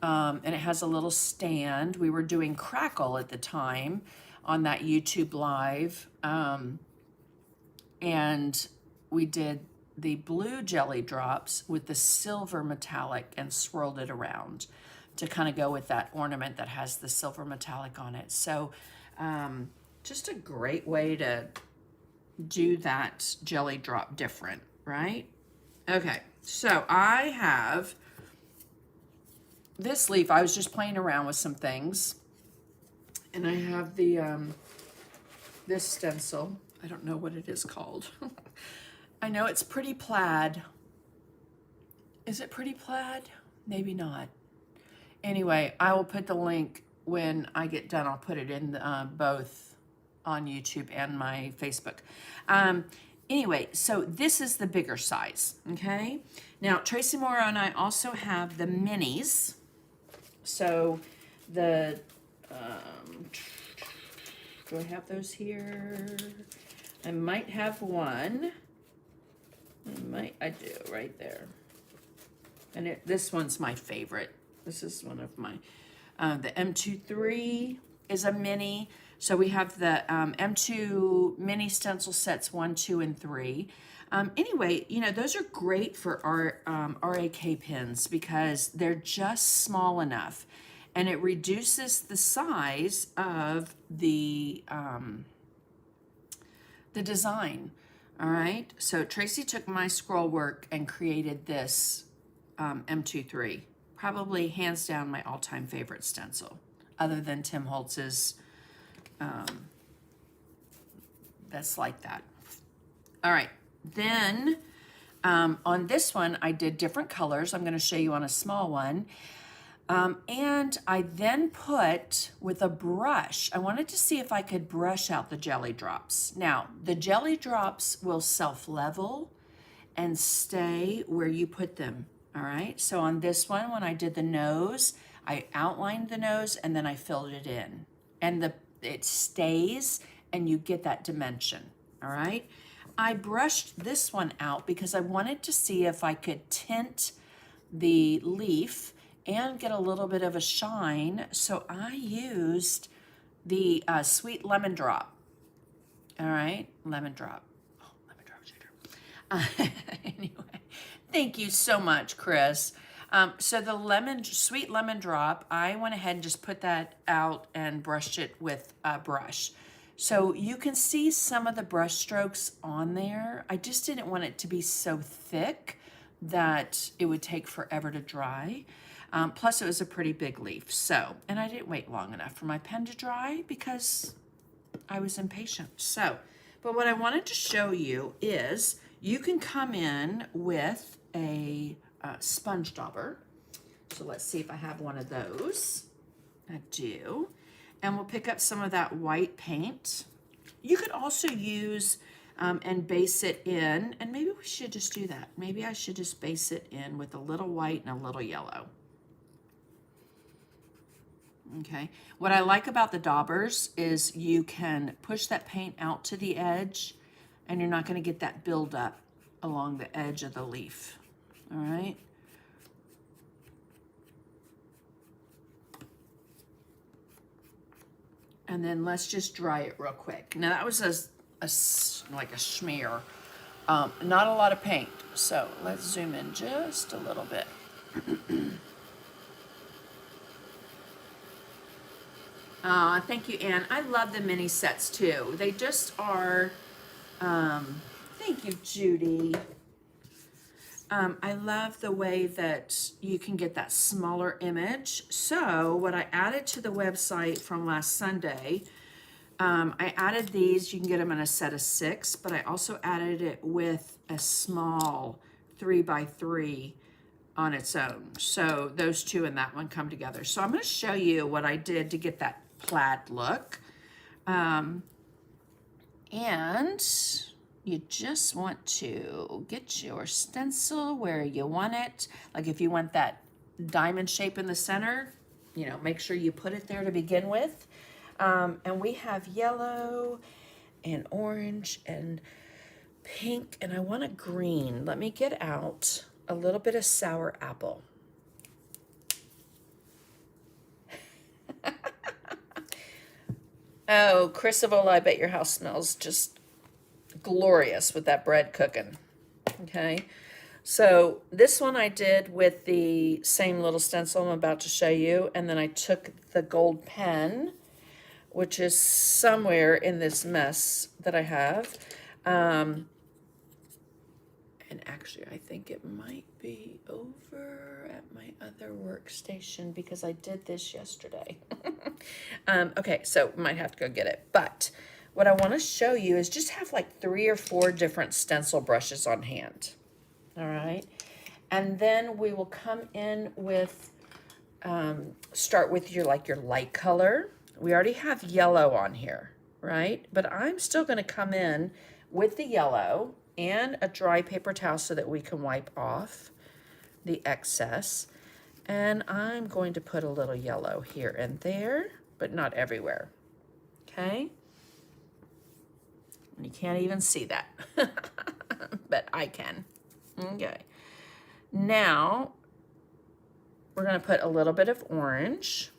And it has a little stand. We were doing Crackle at the time on that YouTube live. And we did the blue jelly drops with the silver metallic and swirled it around to kind of go with that ornament that has the silver metallic on it. So just a great way to do that jelly drop different, right? Okay, so I have this leaf. I was just playing around with some things, and I have the this stencil. I don't know what it is called. I know it's Pretty Plaid. Is it Pretty Plaid? Maybe not. Anyway, I will put the link when I get done. I'll put it in both on YouTube and my Facebook. Anyway, so this is the bigger size, okay? Now, Tracy Morrow and I also have the minis. So the, do I have those here? I might have one. I do, right there. And this one's my favorite. This is one of my, the M23 is a mini. So we have the M2 mini stencil sets 1, 2, and 3. Anyway, you know, those are great for our RAK pins because they're just small enough and it reduces the size of the design. All right, so Tracy took my scroll work and created this M23. Probably hands down my all-time favorite stencil, other than Tim Holtz's that's like that. All right, then on this one, I did different colors. I'm gonna show you on a small one. And I then put with a brush, I wanted to see if I could brush out the jelly drops. Now, the jelly drops will self-level and stay where you put them, all right? So on this one, when I did the nose, I outlined the nose and then I filled it in. And it stays and you get that dimension, all right? I brushed this one out because I wanted to see if I could tint the leaf and get a little bit of a shine. So I used the sweet lemon drop. All right, lemon drop. Oh, lemon drop shader. Anyway, thank you so much, Chris. So the sweet lemon drop, I went ahead and just put that out and brushed it with a brush. So you can see some of the brush strokes on there. I just didn't want it to be so thick that it would take forever to dry. Plus it was a pretty big leaf. So, and I didn't wait long enough for my pen to dry because I was impatient. So, but what I wanted to show you is you can come in with a sponge dauber. So let's see if I have one of those. I do. And we'll pick up some of that white paint. You could also use and base it in. And maybe we should just do that. Maybe I should just base it in with a little white and a little yellow. Okay, what I like about the daubers is you can push that paint out to the edge and you're not going to get that buildup along the edge of the leaf. All right. And then let's just dry it real quick. Now that was like a smear, not a lot of paint. So let's zoom in just a little bit. Thank you, Anne. I love the mini sets too. They just are, thank you, Judy. I love the way that you can get that smaller image. So what I added to the website from last Sunday, I added these. You can get them in a set of 6, but I also added it with a small 3x3 on its own. So those two and that one come together. So I'm going to show you what I did to get that plaid look. And you just want to get your stencil where you want it. Like if you want that diamond shape in the center, you know, make sure you put it there to begin with. And we have yellow and orange and pink, and I want a green. Let me get out a little bit of sour apple. Oh, Chrisabel, I bet your house smells just glorious with that bread cooking. Okay, so this one I did with the same little stencil I'm about to show you, and then I took the gold pen, which is somewhere in this mess that I have. And actually, I think it might be over at my other workstation because I did this yesterday. Okay, so might have to go get it. But what I want to show you is just have like 3 or 4 different stencil brushes on hand. All right. And then we will come in with, start with your light color. We already have yellow on here, right? But I'm still going to come in with the yellow and a dry paper towel so that we can wipe off the excess. And I'm going to put a little yellow here and there, but not everywhere. Okay? And you can't even see that, but I can. Okay. Now, we're going to put a little bit of orange.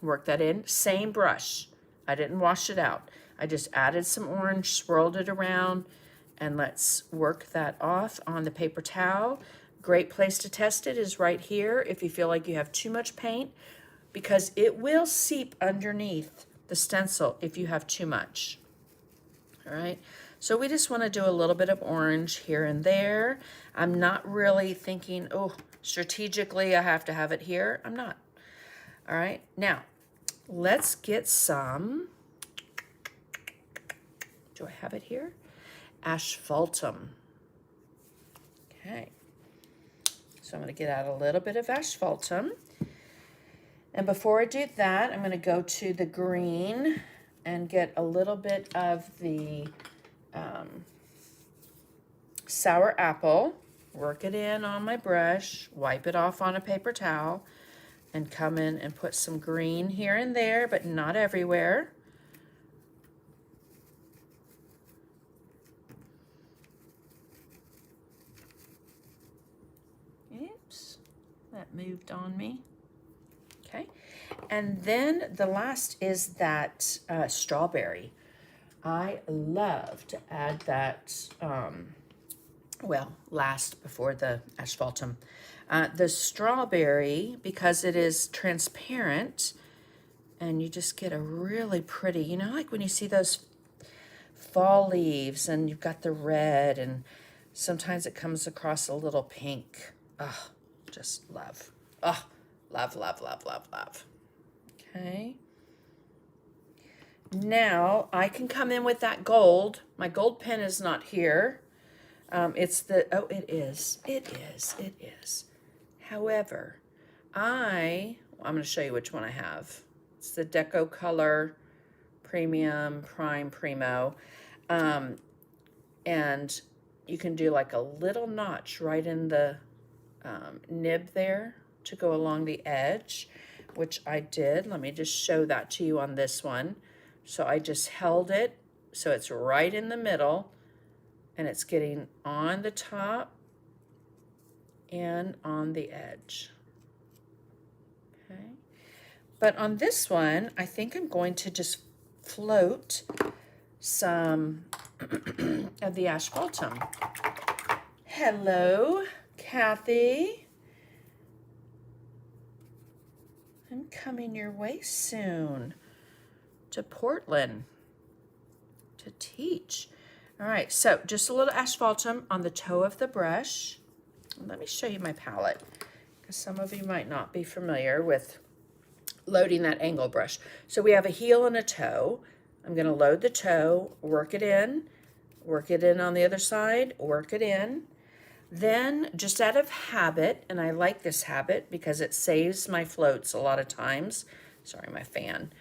Work that in. Same brush. I didn't wash it out. I just added some orange, swirled it around, and let's work that off on the paper towel. Great place to test it is right here if you feel like you have too much paint, because it will seep underneath the stencil if you have too much. All right, so we just want to do a little bit of orange here and there. I'm not really thinking, oh, strategically I have to have it here. I'm not. All right, now let's get some, do I have it here? Asphaltum. Okay, so I'm going to get out a little bit of asphaltum. And before I do that, I'm going to go to the green and get a little bit of the sour apple, work it in on my brush, wipe it off on a paper towel, and come in and put some green here and there, but not everywhere. Oops, that moved on me. Okay, and then the last is that strawberry. I love to add that, well, last before the asphaltum. The strawberry, because it is transparent, and you just get a really pretty, you know, like when you see those fall leaves and you've got the red, and sometimes it comes across a little pink. Oh, just love. Oh, love, love, love, love, love. Okay. Now I can come in with that gold. My gold pen is not here. It's the, oh, it is. It is. It is. However, I'm going to show you which one I have. It's the DecoArt Premium Prime Primo. And you can do like a little notch right in the nib there to go along the edge, which I did. Let me just show that to you on this one. So I just held it so it's right in the middle, and it's getting on the top and on the edge. Okay. But on this one, I think I'm going to just float some of the asphaltum. Hello, Kathy. I'm coming your way soon to Portland to teach. All right, so just a little asphaltum on the toe of the brush. Let me show you my palette, because some of you might not be familiar with loading that angle brush. So we have a heel and a toe. I'm going to load the toe, work it in on the other side, work it in. Then, just out of habit, and I like this habit because it saves my floats a lot of times, sorry, my fan,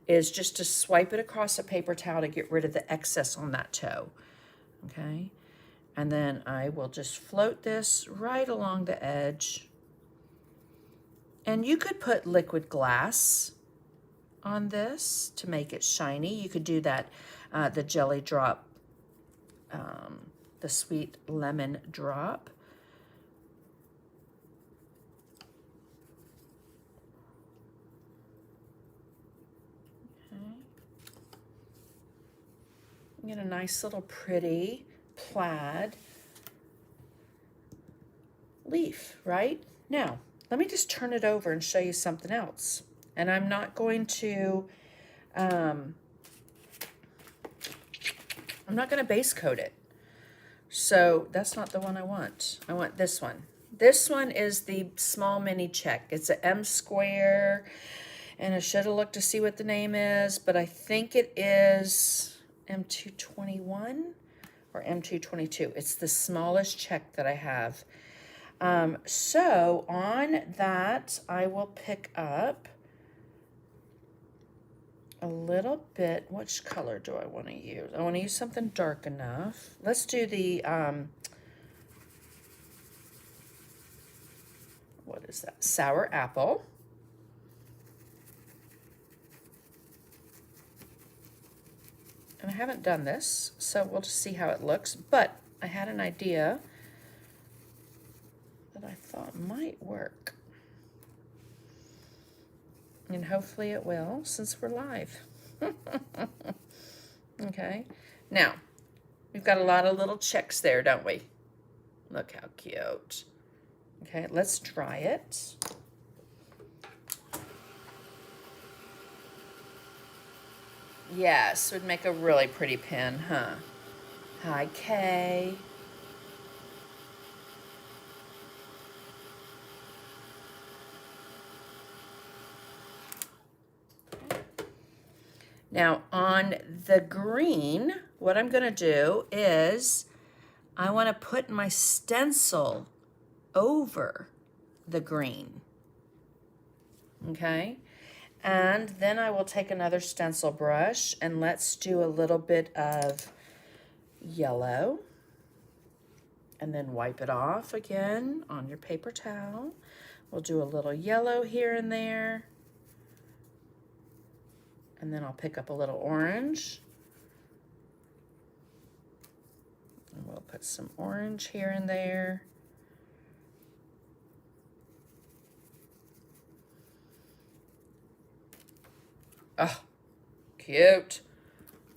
is just to swipe it across a paper towel to get rid of the excess on that toe, okay? And then I will just float this right along the edge. And you could put liquid glass on this to make it shiny. You could do that, the jelly drop, the sweet lemon drop. Okay. Get a nice little pretty plaid leaf, right? Now, let me just turn it over and show you something else. And I'm not going to, I'm not going to base coat it. So that's not the one I want. I want this one. This one is the small mini check. It's an M square, and I should have looked to see what the name is, but I think it is M221 or M222. It's the smallest check that I have. So on that, I will pick up a little bit. Which color do I want to use? I want to use something dark enough. Let's do the, what is that? Sour apple. And I haven't done this, so we'll just see how it looks. But I had an idea that I thought might work. And hopefully it will, since we're live. Okay. Now, we've got a lot of little checks there, don't we? Look how cute. Okay, let's try it. Yes, would make a really pretty pen, huh? Hi, Kay. Now, on the green, what I'm going to do is I want to put my stencil over the green. Okay? And then I will take another stencil brush and let's do a little bit of yellow. And then wipe it off again on your paper towel. We'll do a little yellow here and there. And then I'll pick up a little orange. And we'll put some orange here and there. Oh, cute.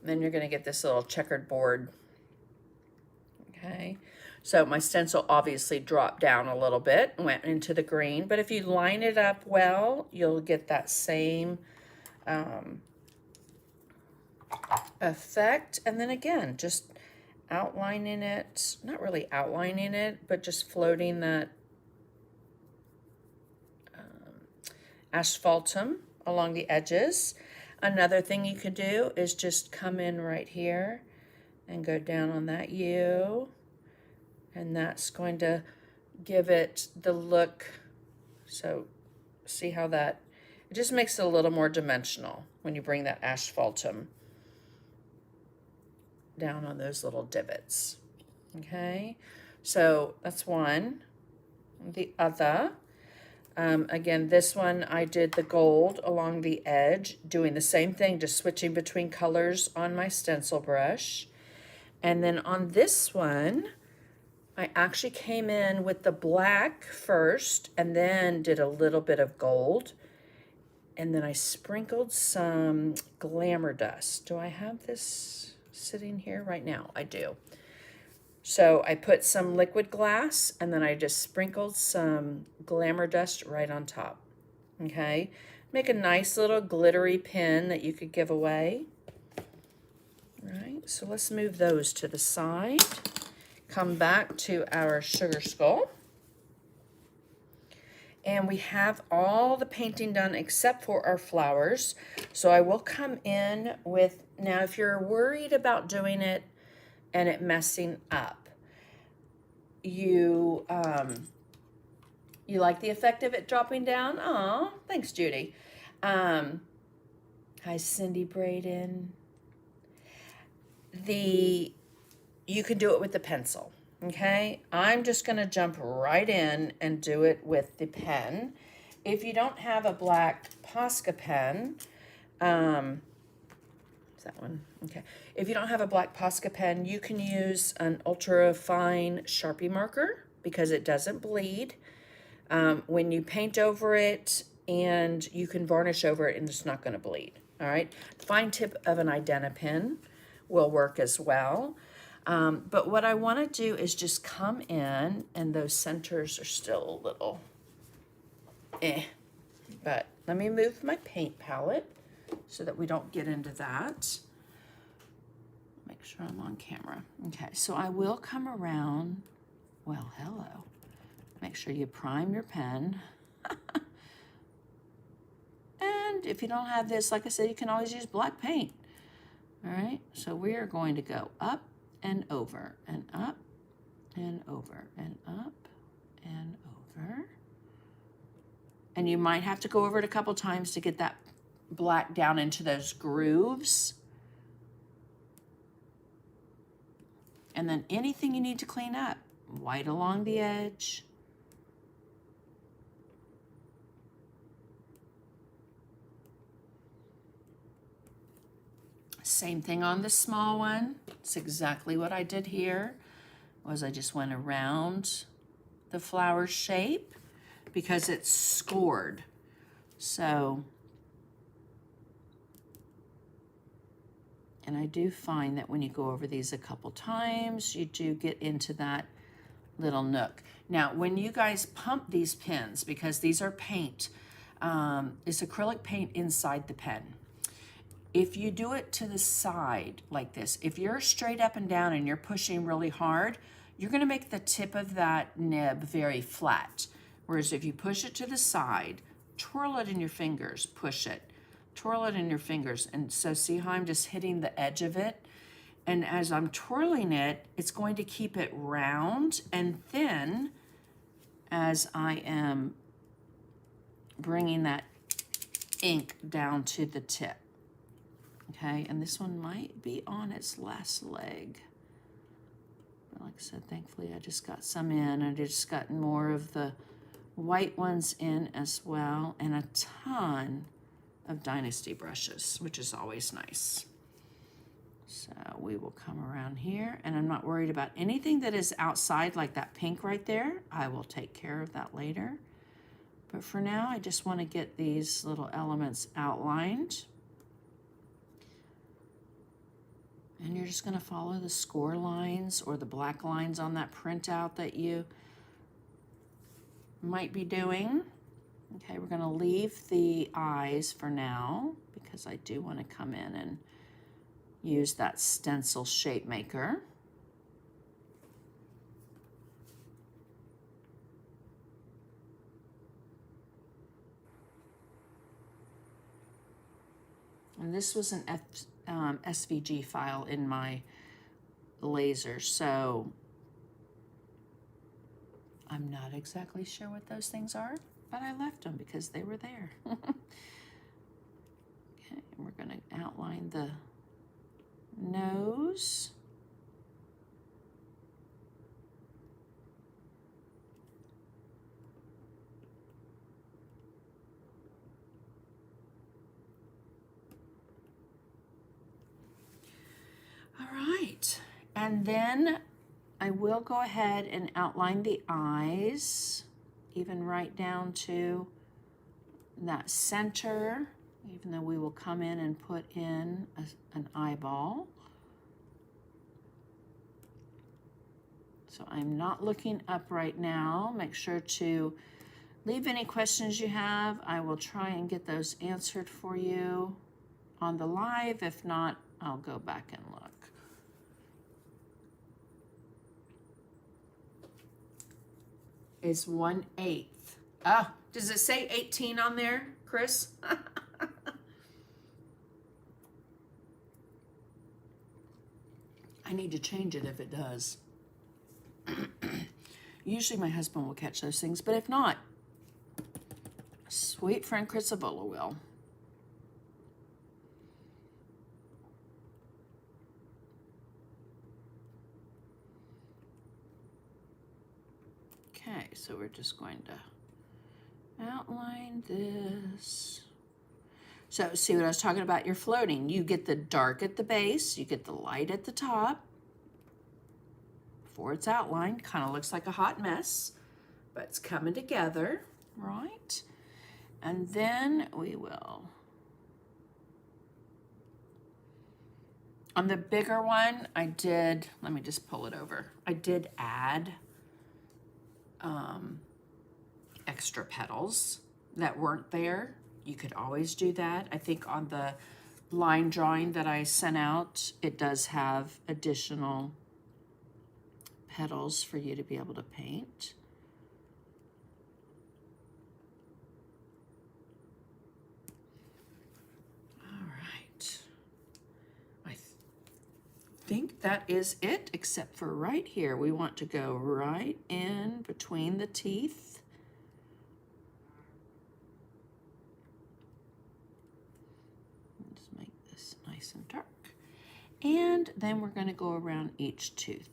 And then you're going to get this little checkered board. Okay. So my stencil obviously dropped down a little bit, went into the green. But if you line it up well, you'll get that same effect. And then again, just outlining it, not really outlining it, but just floating that asphaltum along the edges. Another thing you could do is just come in right here and go down on that U, and that's going to give it the look. So see how that, it just makes it a little more dimensional when you bring that asphaltum down on those little divots. Okay, so that's one. The other, again, this one I did the gold along the edge, doing the same thing, just switching between colors on my stencil brush. And then on this one, I actually came in with the black first and then did a little bit of gold. And then I sprinkled some glamour dust. Do I have this sitting here right now? I do. So I put some liquid glass and then I just sprinkled some glamour dust right on top. Okay, make a nice little glittery pin that you could give away. All right, so let's move those to the side. Come back to our sugar skull. And we have all the painting done except for our flowers. So I will come in with, now if you're worried about doing it and it messing up, you like the effect of it dropping down? Aw, thanks, Judy. Hi, Cindy Braden. You can do it with the pencil. Okay, I'm just going to jump right in and do it with the pen. If you don't have a black Posca pen, is that one? Okay. If you don't have a black Posca pen, you can use an ultra fine Sharpie marker because it doesn't bleed. When you paint over it, and you can varnish over it and it's not going to bleed. All right. The fine tip of an Idena pen will work as well. But what I want to do is just come in, and those centers are still a little but let me move my paint palette so that we don't get into that. Make sure I'm on camera. Okay, so I will come around. Well, hello. Make sure you prime your pen. And if you don't have this, like I said, you can always use black paint. All right, so we are going to go up and over and up and over and up and over. And you might have to go over it a couple times to get that black down into those grooves. And then anything you need to clean up, white along the edge. Same thing on the small one. It's exactly what I did here, was I just went around the flower shape because it's scored. So, and I do find that when you go over these a couple times, you do get into that little nook. Now, when you guys pump these pens, because these are paint, it's acrylic paint inside the pen. If you do it to the side like this, if you're straight up and down and you're pushing really hard, you're going to make the tip of that nib very flat. Whereas if you push it to the side, twirl it in your fingers, push it, twirl it in your fingers. And so see how I'm just hitting the edge of it? And as I'm twirling it, it's going to keep it round and thin as I am bringing that ink down to the tip. Okay, and this one might be on its last leg. But like I said, thankfully I just got some in. I just got more of the white ones in as well, and a ton of Dynasty brushes, which is always nice. So we will come around here, and I'm not worried about anything that is outside, like that pink right there. I will take care of that later. But for now, I just want to get these little elements outlined. And you're just going to follow the score lines or the black lines on that printout that you might be doing. Okay, we're going to leave the eyes for now because I do want to come in and use that stencil shape maker. And this was an SVG file in my laser, so I'm not exactly sure what those things are, but I left them because they were there. Okay, and we're going to outline the nose. And then I will go ahead and outline the eyes, even right down to that center, even though we will come in and put in an eyeball. So I'm not looking up right now. Make sure to leave any questions you have. I will try and get those answered for you on the live. If not, I'll go back and look. Is 1/8. Oh, does it say 18 on there, Chris? I need to change it if it does. Usually my husband will catch those things, but if not, sweet friend Chrysabola will. Okay, so we're just going to outline this. So see what I was talking about? You're floating. You get the dark at the base, you get the light at the top. Before it's outlined, kind of looks like a hot mess, but it's coming together, right? And then we will, on the bigger one, I did, let me just pull it over. I did add extra petals that weren't there. You could always do that. I think on the line drawing that I sent out, it does have additional petals for you to be able to paint. All right. I think that is it, except for right here. We want to go right in between the teeth. Let's make this nice and dark. And then we're going to go around each tooth.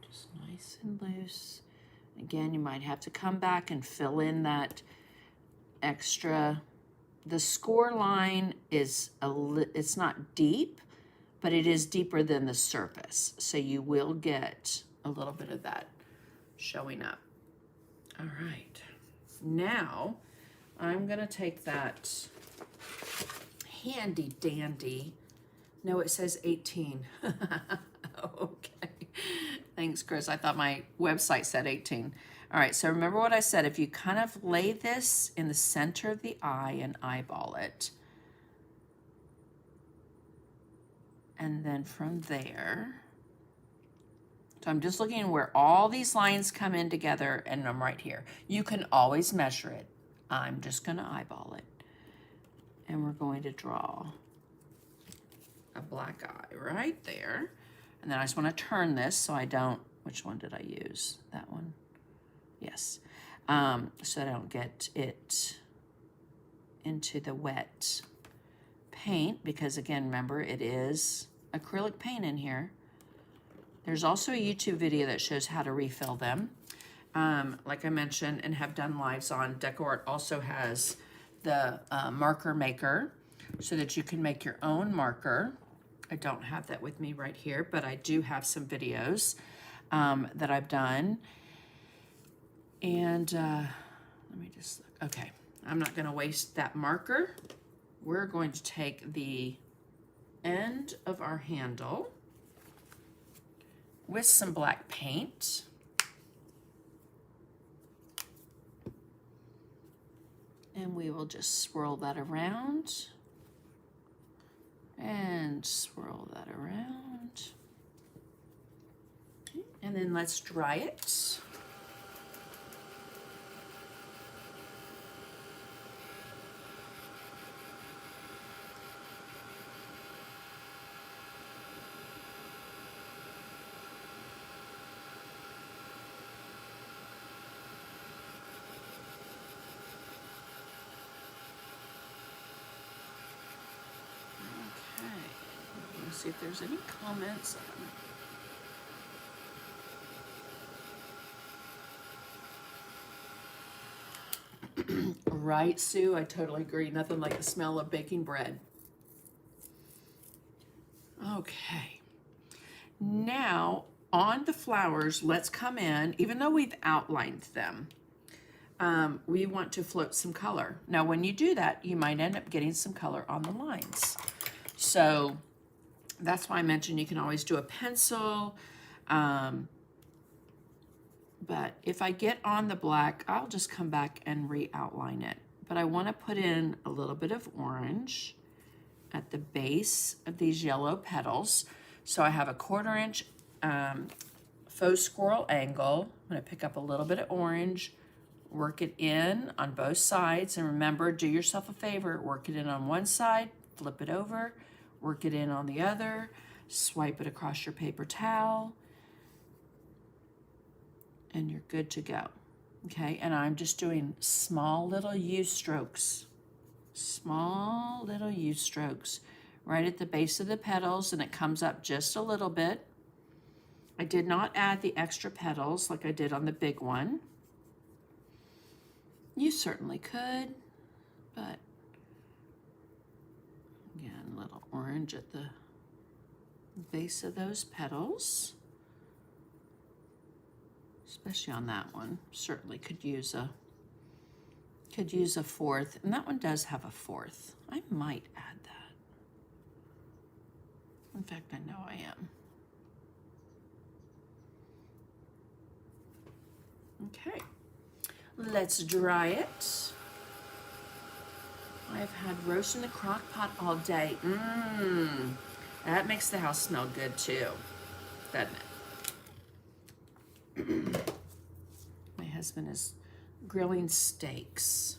Just nice and loose. Again, you might have to come back and fill in that extra. The score line is it's not deep, but it is deeper than the surface. So you will get a little bit of that showing up. All right. Now I'm gonna take that handy dandy. No, it says 18. Okay. Thanks, Chris. I thought my website said 18. All right, so remember what I said. If you kind of lay this in the center of the eye and eyeball it, and then from there, so I'm just looking where all these lines come in together, and I'm right here. You can always measure it. I'm just going to eyeball it. And we're going to draw a black eye right there. And then I just want to turn this so I don't, which one did I use? That one? Yes. So I don't get it into the wet paint, because again, remember, it is acrylic paint in here. There's also a YouTube video that shows how to refill them. Like I mentioned and have done lives on, DecoArt also has the marker maker so that you can make your own marker. I don't have that with me right here, but I do have some videos that I've done. And let me just look. Okay, I'm not going to waste that marker. We're going to take the end of our handle with some black paint. And we will just swirl that around. And swirl that around. And then let's dry it. see if there's any comments. Right, Sue? I totally agree. Nothing like the smell of baking bread. Okay. Now, on the flowers, let's come in, even though we've outlined them, we want to float some color. Now, when you do that, you might end up getting some color on the lines. So that's why I mentioned you can always do a pencil. But if I get on the black, I'll just come back and re-outline it. But I want to put in a little bit of orange at the base of these yellow petals. So I have a 1/4 inch faux squirrel angle. I'm going to pick up a little bit of orange, work it in on both sides. And remember, do yourself a favor, work it in on one side, flip it over, work it in on the other, swipe it across your paper towel, and you're good to go. Okay, and I'm just doing small little U strokes. Small little U strokes right at the base of the petals, and it comes up just a little bit. I did not add the extra petals like I did on the big one. You certainly could, but again, a little orange at the base of those petals. Especially on that one, certainly could use a 4th, and that one does have a 4th. I might add that. In fact, I know I am. Okay, let's dry it. I've had roast in the crock pot all day. That makes the house smell good too, doesn't it? My husband is grilling steaks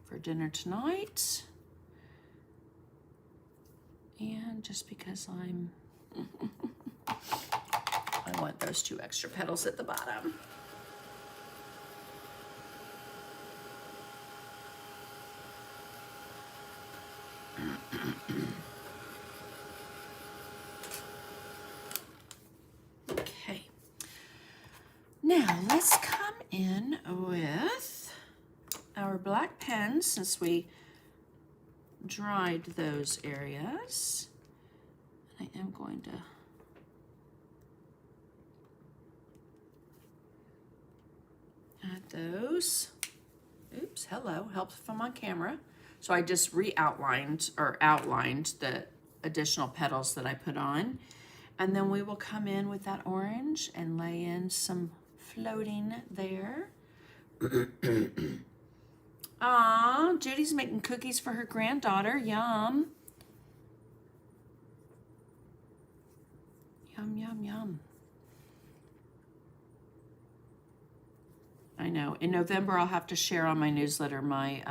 for dinner tonight. And just because I want those 2 extra petals at the bottom. Okay. Now let's come in with our black pens, since we dried those areas. I am going to add those. Oops, hello, helps if I'm on camera. So I just re-outlined or outlined the additional petals that I put on. And then we will come in with that orange and lay in some floating there. Aw, Judy's making cookies for her granddaughter. Yum. Yum, yum, yum. I know. In November, I'll have to share on my newsletter my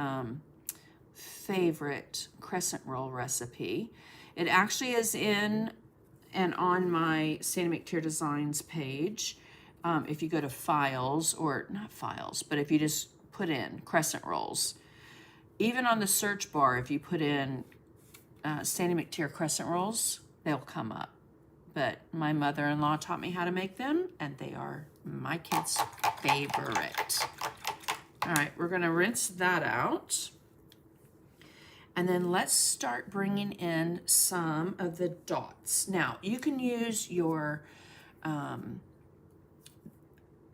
favorite crescent roll recipe. It actually is in and on my Sandy McTeer Designs page. If you go to files, or not files, but if you just put in crescent rolls, even on the search bar, if you put in Sandy McTeer crescent rolls, they'll come up. But my mother-in-law taught me how to make them, and they are my kids' favorite. All right, we're gonna rinse that out. And then let's start bringing in some of the dots. Now, you can use your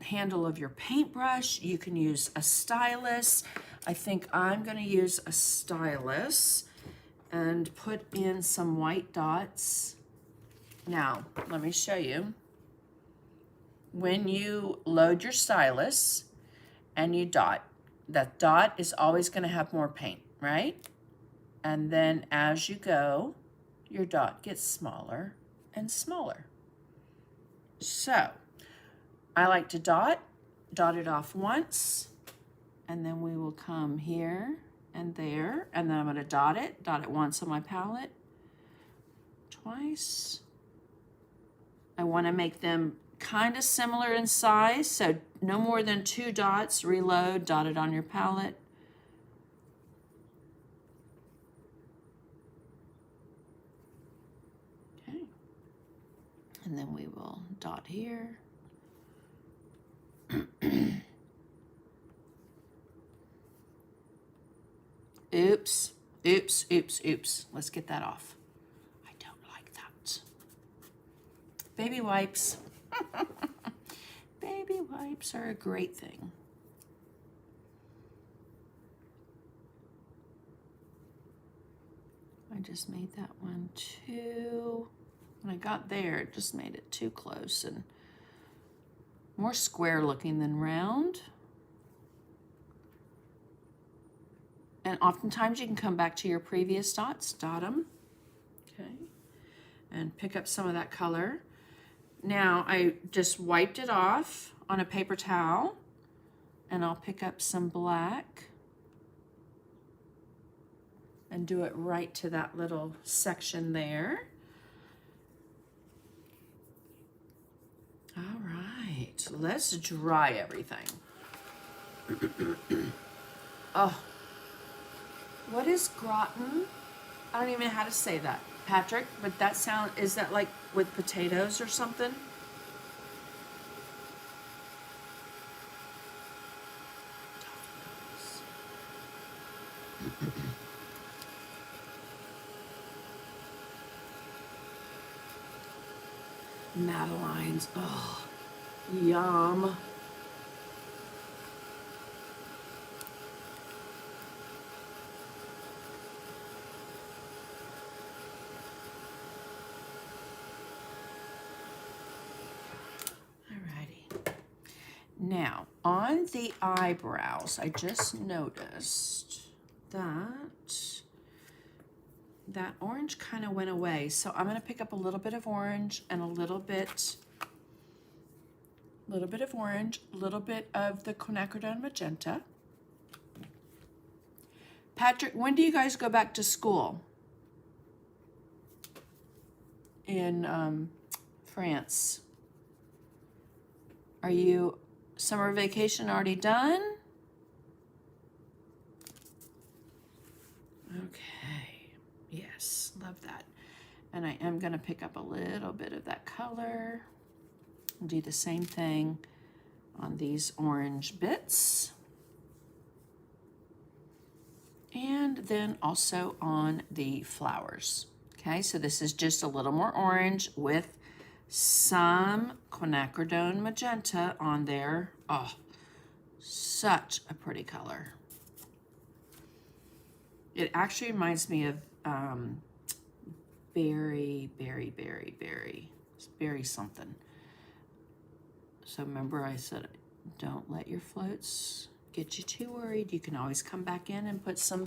handle of your paintbrush. You can use a stylus. I think I'm gonna use a stylus and put in some white dots. Now, let me show you. When you load your stylus and you dot, that dot is always gonna have more paint, right? And then as you go, your dot gets smaller and smaller. So, I like to dot it off once, and then we will come here and there, and then I'm gonna dot it once on my palette, twice. I wanna make them kind of similar in size, so no more than 2 dots. Reload, dot it on your palette. And then we will dot here. Oops, oops, oops, oops. Let's get that off. I don't like that. Baby wipes. Baby wipes are a great thing. I just made that one too. When I got there, it just made it too close and more square looking than round. And oftentimes you can come back to your previous dots, dot them, okay, and pick up some of that color. Now I just wiped it off on a paper towel, and I'll pick up some black and do it right to that little section there. All right, let's dry everything. Oh. What is gratin? I don't even know how to say that, Patrick, but that sound, is that like with potatoes or something? Madeline's, oh, yum. Now, on the eyebrows, I just noticed that that orange kind of went away. So I'm going to pick up a little bit of orange and a little bit of orange, a little bit of the quinacridone magenta. Patrick, when do you guys go back to school in France? Are you summer vacation already done? Okay, yes, love that. And I am going to pick up a little bit of that color and do the same thing on these orange bits. And then also on the flowers. Okay, so this is just a little more orange with some quinacridone magenta on there. Oh, such a pretty color. It actually reminds me of berry something. So remember I said, don't let your floats get you too worried. You can always come back in and put some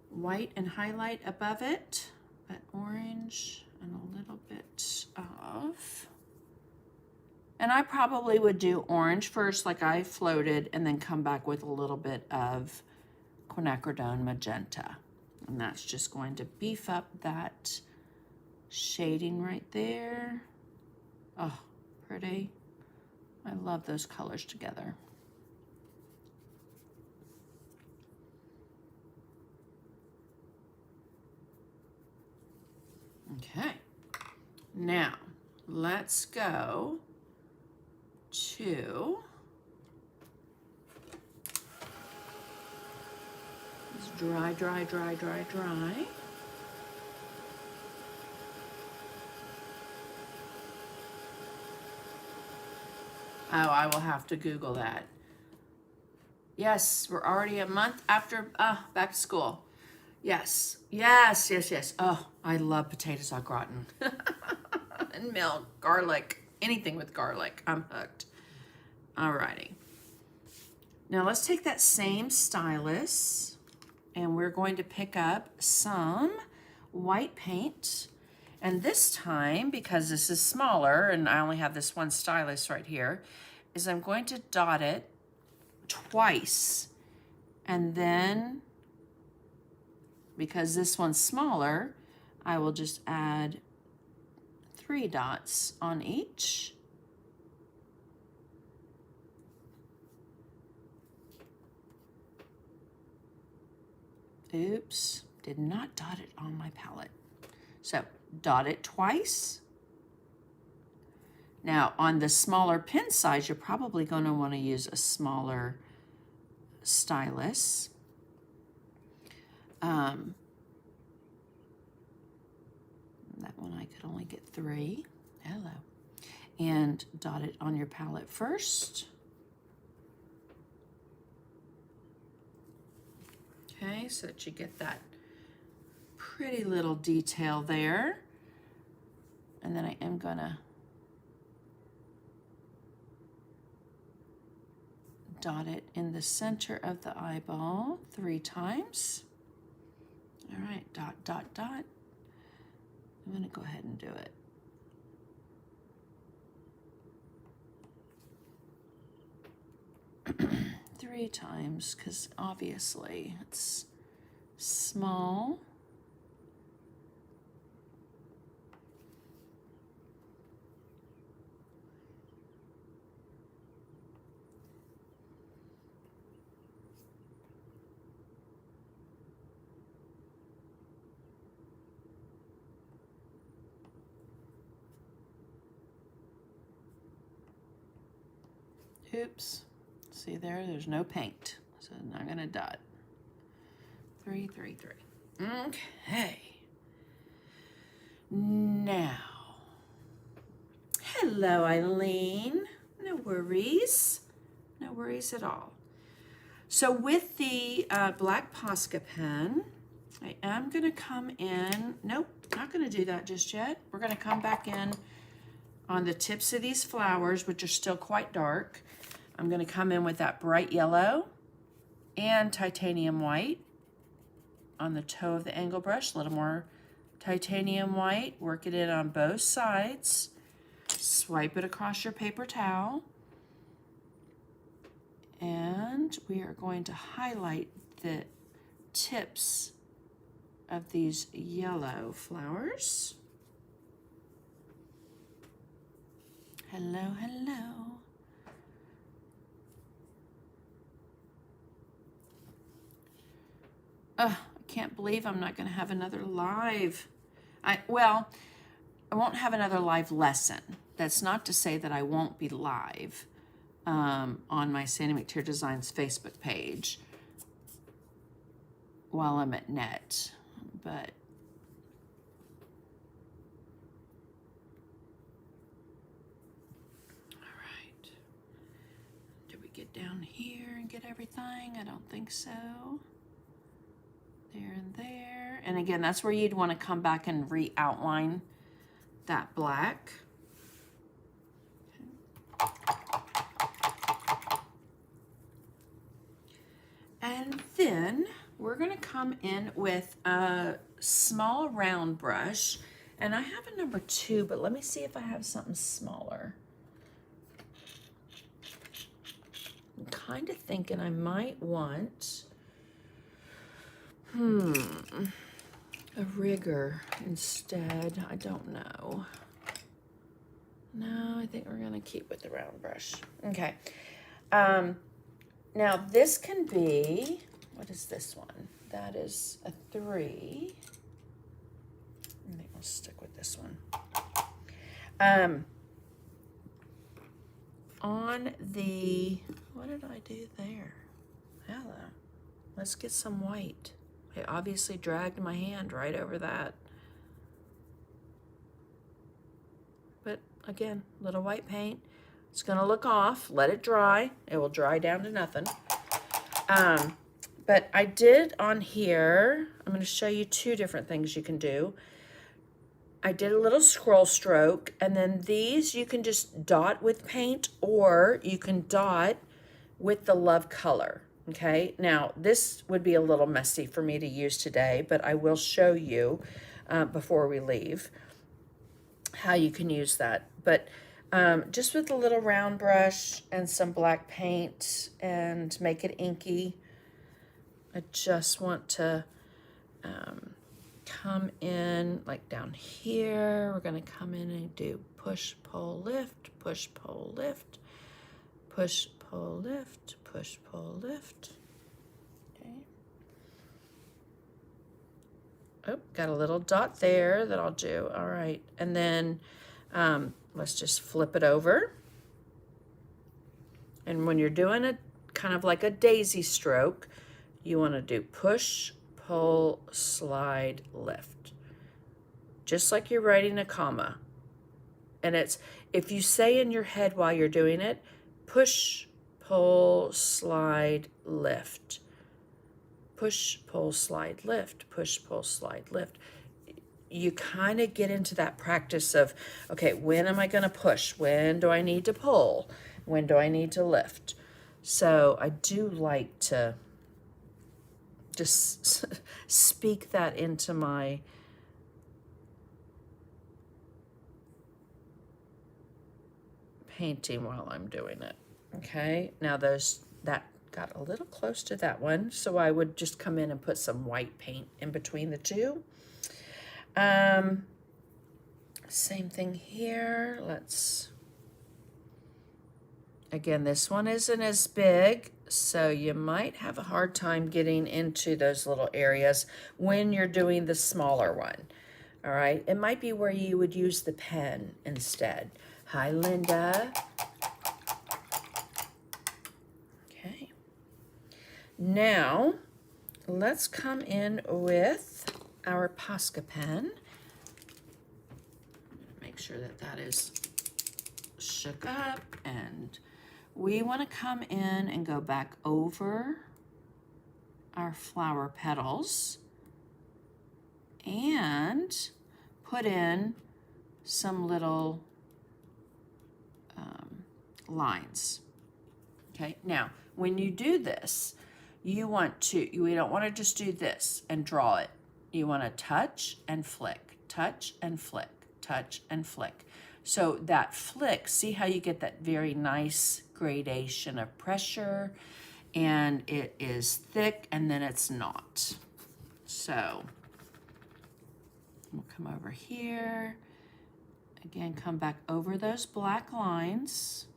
white and highlight above it, but orange and a little bit of, and I probably would do orange first like I floated and then come back with a little bit of quinacridone magenta. And that's just going to beef up that shading right there. Oh, pretty. I love those colors together. Okay, now let's go to this dry. Oh, I will have to Google that. Yes, we're already a month after back to school. Yes. Oh, I love potatoes au gratin. And milk, garlic, anything with garlic. I'm hooked. Alrighty. Now let's take that same stylus and we're going to pick up some white paint. And this time, because this is smaller and I only have this one stylus right here, is I'm going to dot it twice. And then, because this one's smaller, I will just add 3 dots on each. Oops, did not dot it on my palette. So dot it twice. Now on the smaller pen size, you're probably going to want to use a smaller stylus. That one I could only get 3. Hello. And dot it on your palette first. Okay, so that you get that pretty little detail there. And then I am gonna dot it in the center of the eyeball 3 times. All right, dot, dot, dot. I'm gonna go ahead and do it. Three times, because obviously it's small. Oops. See there, there's no paint. So I'm gonna dot. 3, 3, 3. Okay. Now. Hello, Eileen. No worries. No worries at all. So with the black Posca pen, I am gonna come in. Nope, not gonna do that just yet. We're gonna come back in on the tips of these flowers, which are still quite dark. I'm going to come in with that bright yellow and titanium white on the toe of the angle brush. A little more titanium white. Work it in on both sides. Swipe it across your paper towel. And we are going to highlight the tips of these yellow flowers. Hello, hello. I can't believe I'm not going to have another live. Well, I won't have another live lesson. That's not to say that I won't be live on my Sandy McTeer Designs Facebook page while I'm at net. But all right. Did we get down here and get everything? I don't think so. There and there. And again, that's where you'd want to come back and re-outline that black. And then we're going to come in with a small round brush. And I have a number 2, but let me see if I have something smaller. I'm kind of thinking I might want a rigger instead. I don't know. No, I think we're gonna keep with the round brush. Okay. Now this can be, what is this one? That is a 3. I think we'll stick with this one. On the, what did I do there? Hello. Let's get some white. I obviously dragged my hand right over that. But again, little white paint. It's gonna look off, let it dry. It will dry down to nothing. But I did on here, I'm gonna show you 2 different things you can do. I did a little scroll stroke, and then these you can just dot with paint, or you can dot with the Love color. Okay, now this would be a little messy for me to use today, but I will show you before we leave how you can use that. But just with a little round brush and some black paint and make it inky, I just want to come in like down here. We're going to come in and do push, pull, lift, push, pull, lift, push, pull, lift, push, pull, lift. Okay. Oh, got a little dot there that I'll do. All right, and then let's just flip it over. And when you're doing a kind of like a daisy stroke, you want to do push, pull, slide, lift. Just like you're writing a comma. And it's, if you say in your head while you're doing it, push, pull, slide, lift. Push, pull, slide, lift. Push, pull, slide, lift. You kind of get into that practice of, okay, when am I going to push? When do I need to pull? When do I need to lift? So I do like to just speak that into my painting while I'm doing it. Okay, now that got a little close to that one, so I would just come in and put some white paint in between the two. Same thing here. Again, this one isn't as big, so you might have a hard time getting into those little areas when you're doing the smaller one. All right, it might be where you would use the pen instead. Hi, Linda. Okay. Now, let's come in with our Posca pen. Make sure that that is shook up, and we want to come in and go back over our flower petals and put in some little lines. Okay, now when you do this, we don't want to just do this and draw it. You want to touch and flick, touch and flick, touch and flick. So that flick, see how you get that very nice gradation of pressure, and it is thick and then it's not. So we'll come over here. Again, come back over those black lines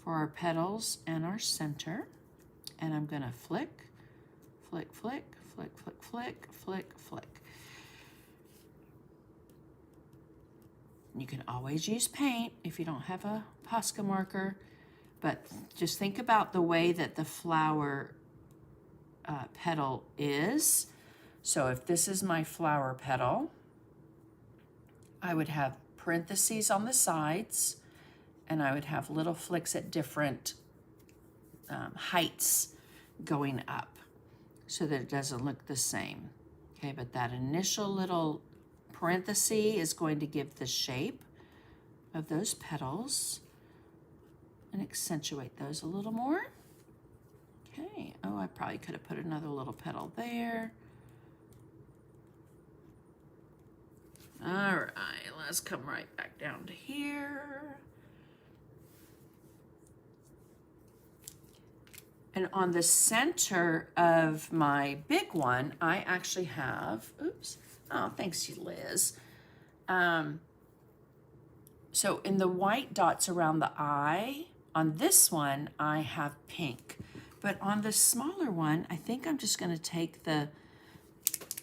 for our petals and our center. And I'm gonna flick, flick, flick, flick, flick, flick, flick, flick. You can always use paint if you don't have a Posca marker, but just think about the way that the flower petal is. So if this is my flower petal, I would have parentheses on the sides, and I would have little flicks at different heights going up so that it doesn't look the same. Okay, but that initial little parenthesis is going to give the shape of those petals and accentuate those a little more. Okay, oh, I probably could have put another little petal there. All right, let's come right back down to here. And on the center of my big one, I actually have, oops, oh, thanks you, Liz. So in the white dots around the eye, on this one, I have pink. But on the smaller one, I think I'm just gonna take the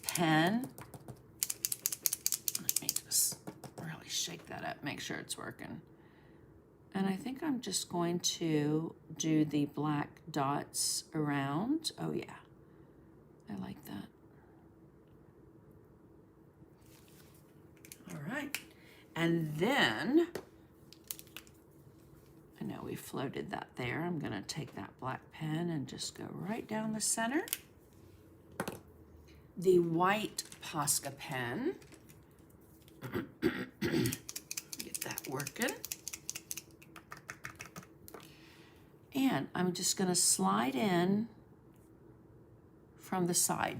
pen. Let me just really shake that up, make sure it's working. And I think I'm just going to do the black dots around. Oh yeah, I like that. All right, and then, I know we floated that there. I'm gonna take that black pen and just go right down the center. The white Posca pen, get that working. And I'm just gonna slide in from the side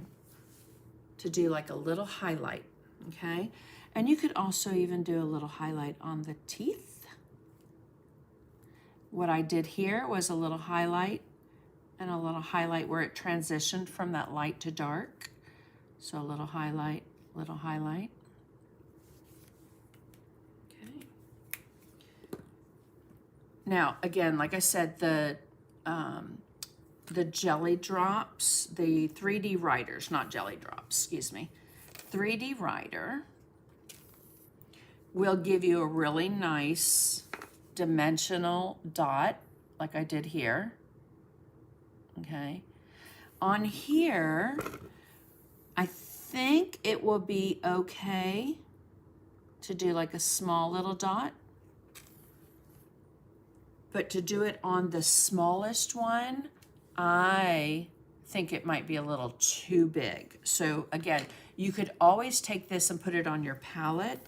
to do like a little highlight, okay? And you could also even do a little highlight on the teeth. What I did here was a little highlight and a little highlight where it transitioned from that light to dark. So a little highlight, little highlight. Now, again, like I said, the the jelly drops, the 3D writers, not jelly drops, excuse me. 3D writer will give you a really nice dimensional dot, like I did here. Okay. On here, I think it will be okay to do like a small little dot. But to do it on the smallest one, I think it might be a little too big. So again, you could always take this and put it on your palette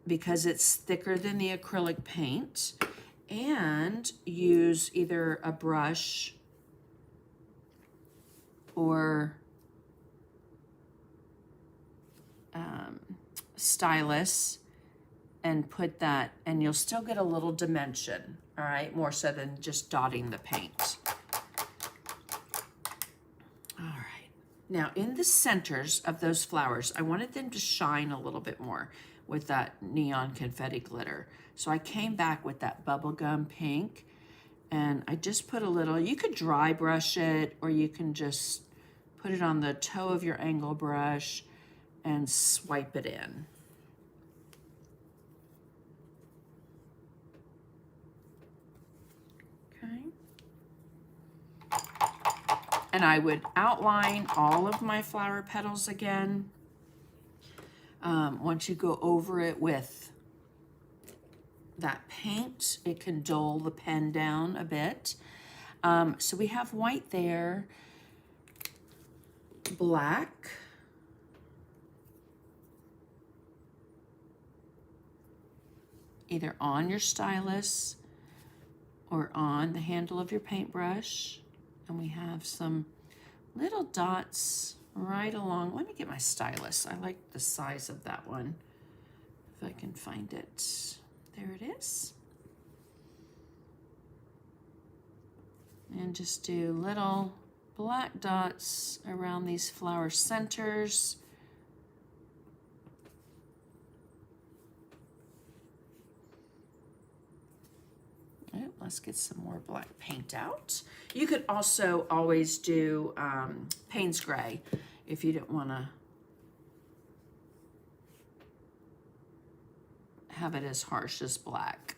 because it's thicker than the acrylic paint, and use either a brush or stylus and put that, and you'll still get a little dimension, all right, more so than just dotting the paint. All right, now in the centers of those flowers, I wanted them to shine a little bit more with that neon confetti glitter. So I came back with that bubblegum pink, and I just put a little, you could dry brush it, or you can just put it on the toe of your angle brush and swipe it in. Okay. And I would outline all of my flower petals again. Once you go over it with that paint, it can dull the pen down a bit. So we have white there, black, either on your stylus or on the handle of your paintbrush. And we have some little dots right along. Let me get my stylus. I like the size of that one, if I can find it. There it is. And just do little black dots around these flower centers. Let's get some more black paint out. You could also always do Payne's Gray if you didn't want to have it as harsh as black.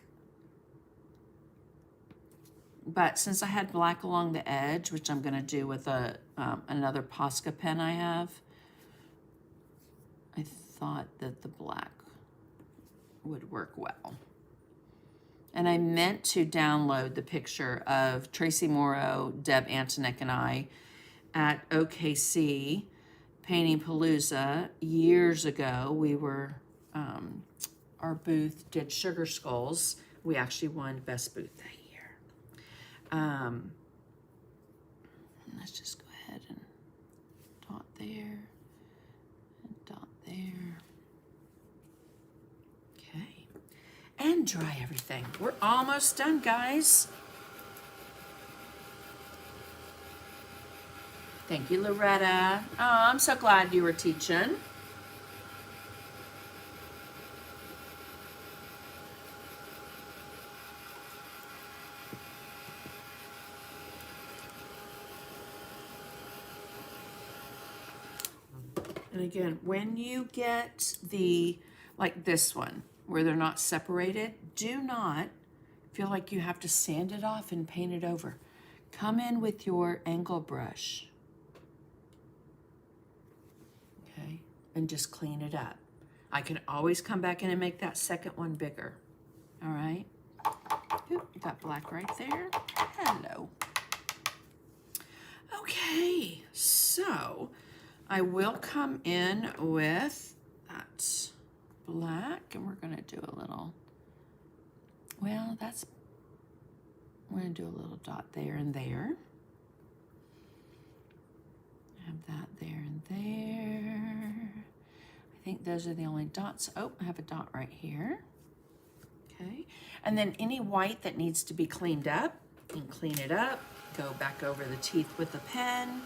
But since I had black along the edge, which I'm going to do with another Posca pen I have, I thought that the black would work well. And I meant to download the picture of Tracy Morrow, Deb Antonek, and I at OKC Painting Palooza years ago. We were, our booth did Sugar Skulls. We actually won Best Booth that year. Let's just go ahead and dot there and dot there. Okay. And dry everything. We're almost done, guys. Thank you, Loretta. Oh, I'm so glad you were teaching. And again, when you get the, like this one, where they're not separated, do not feel like you have to sand it off and paint it over. Come in with your angle brush, okay, and just clean it up. I can always come back in and make that second one bigger, all right? Oop, got black right there. Hello. Okay, so I will come in with that black, and we're gonna do a little, well, we're gonna do a little dot there and there. Have that there and there. I think those are the only dots. Oh, I have a dot right here. Okay, and then any white that needs to be cleaned up, you can clean it up, go back over the teeth with the pen.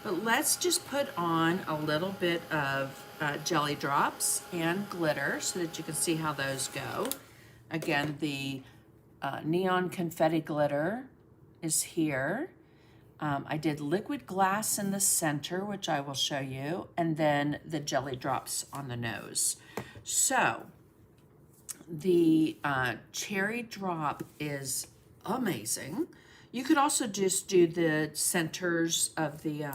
But let's just put on a little bit of jelly drops and glitter so that you can see how those go. Again, the neon confetti glitter is here. I did liquid glass in the center, which I will show you, and then the jelly drops on the nose. So the cherry drop is amazing. You could also just do the centers of the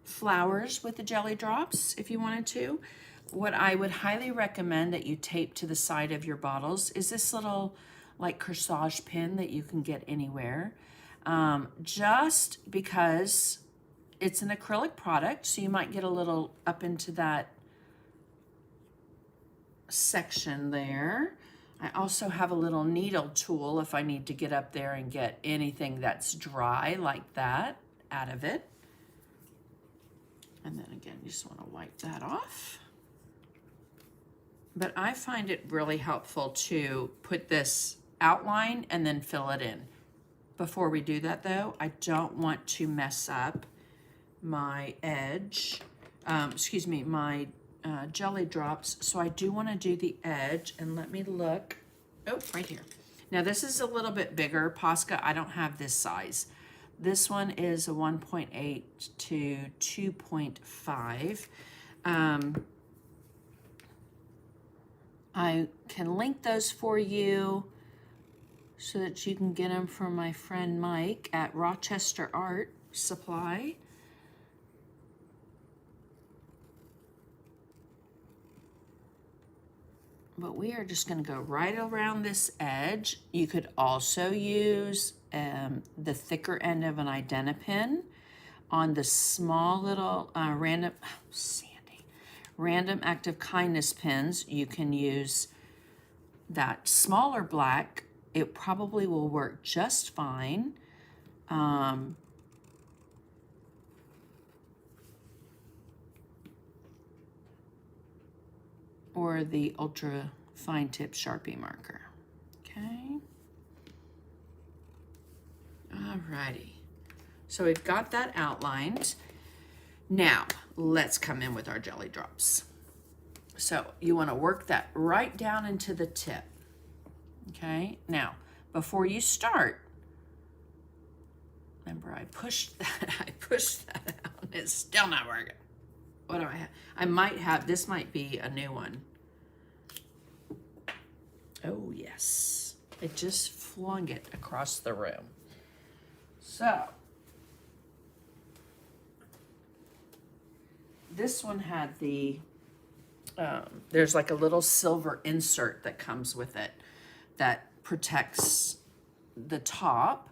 flowers with the jelly drops if you wanted to. What I would highly recommend that you tape to the side of your bottles is this little like corsage pin that you can get anywhere. Just because it's an acrylic product, so you might get a little up into that section there. I also have a little needle tool if I need to get up there and get anything that's dry like that out of it. And then again, you just want to wipe that off. But I find it really helpful to put this outline and then fill it in. Before we do that though, I don't want to mess up my edge, my jelly drops. So I do want to do the edge, and let me look. Oh, right here. Now this is a little bit bigger. Posca, I don't have this size. This one is a 1.8 to 2.5. I can link those for you so that you can get them from my friend Mike at Rochester Art Supply. But we are just going to go right around this edge. You could also use the thicker end of an Identipin on the small little random act of kindness pins. You can use that smaller black. It probably will work just fine. Or the ultra fine tip Sharpie marker. Okay. Alrighty. So we've got that outlined. Now let's come in with our jelly drops. So you want to work that right down into the tip. Okay. Now, before you start, remember I pushed that out. It's still not working. What do I have? I might have, this might be a new one. Oh yes, it just flung it across the room. So, this one had the, there's like a little silver insert that comes with it that protects the top.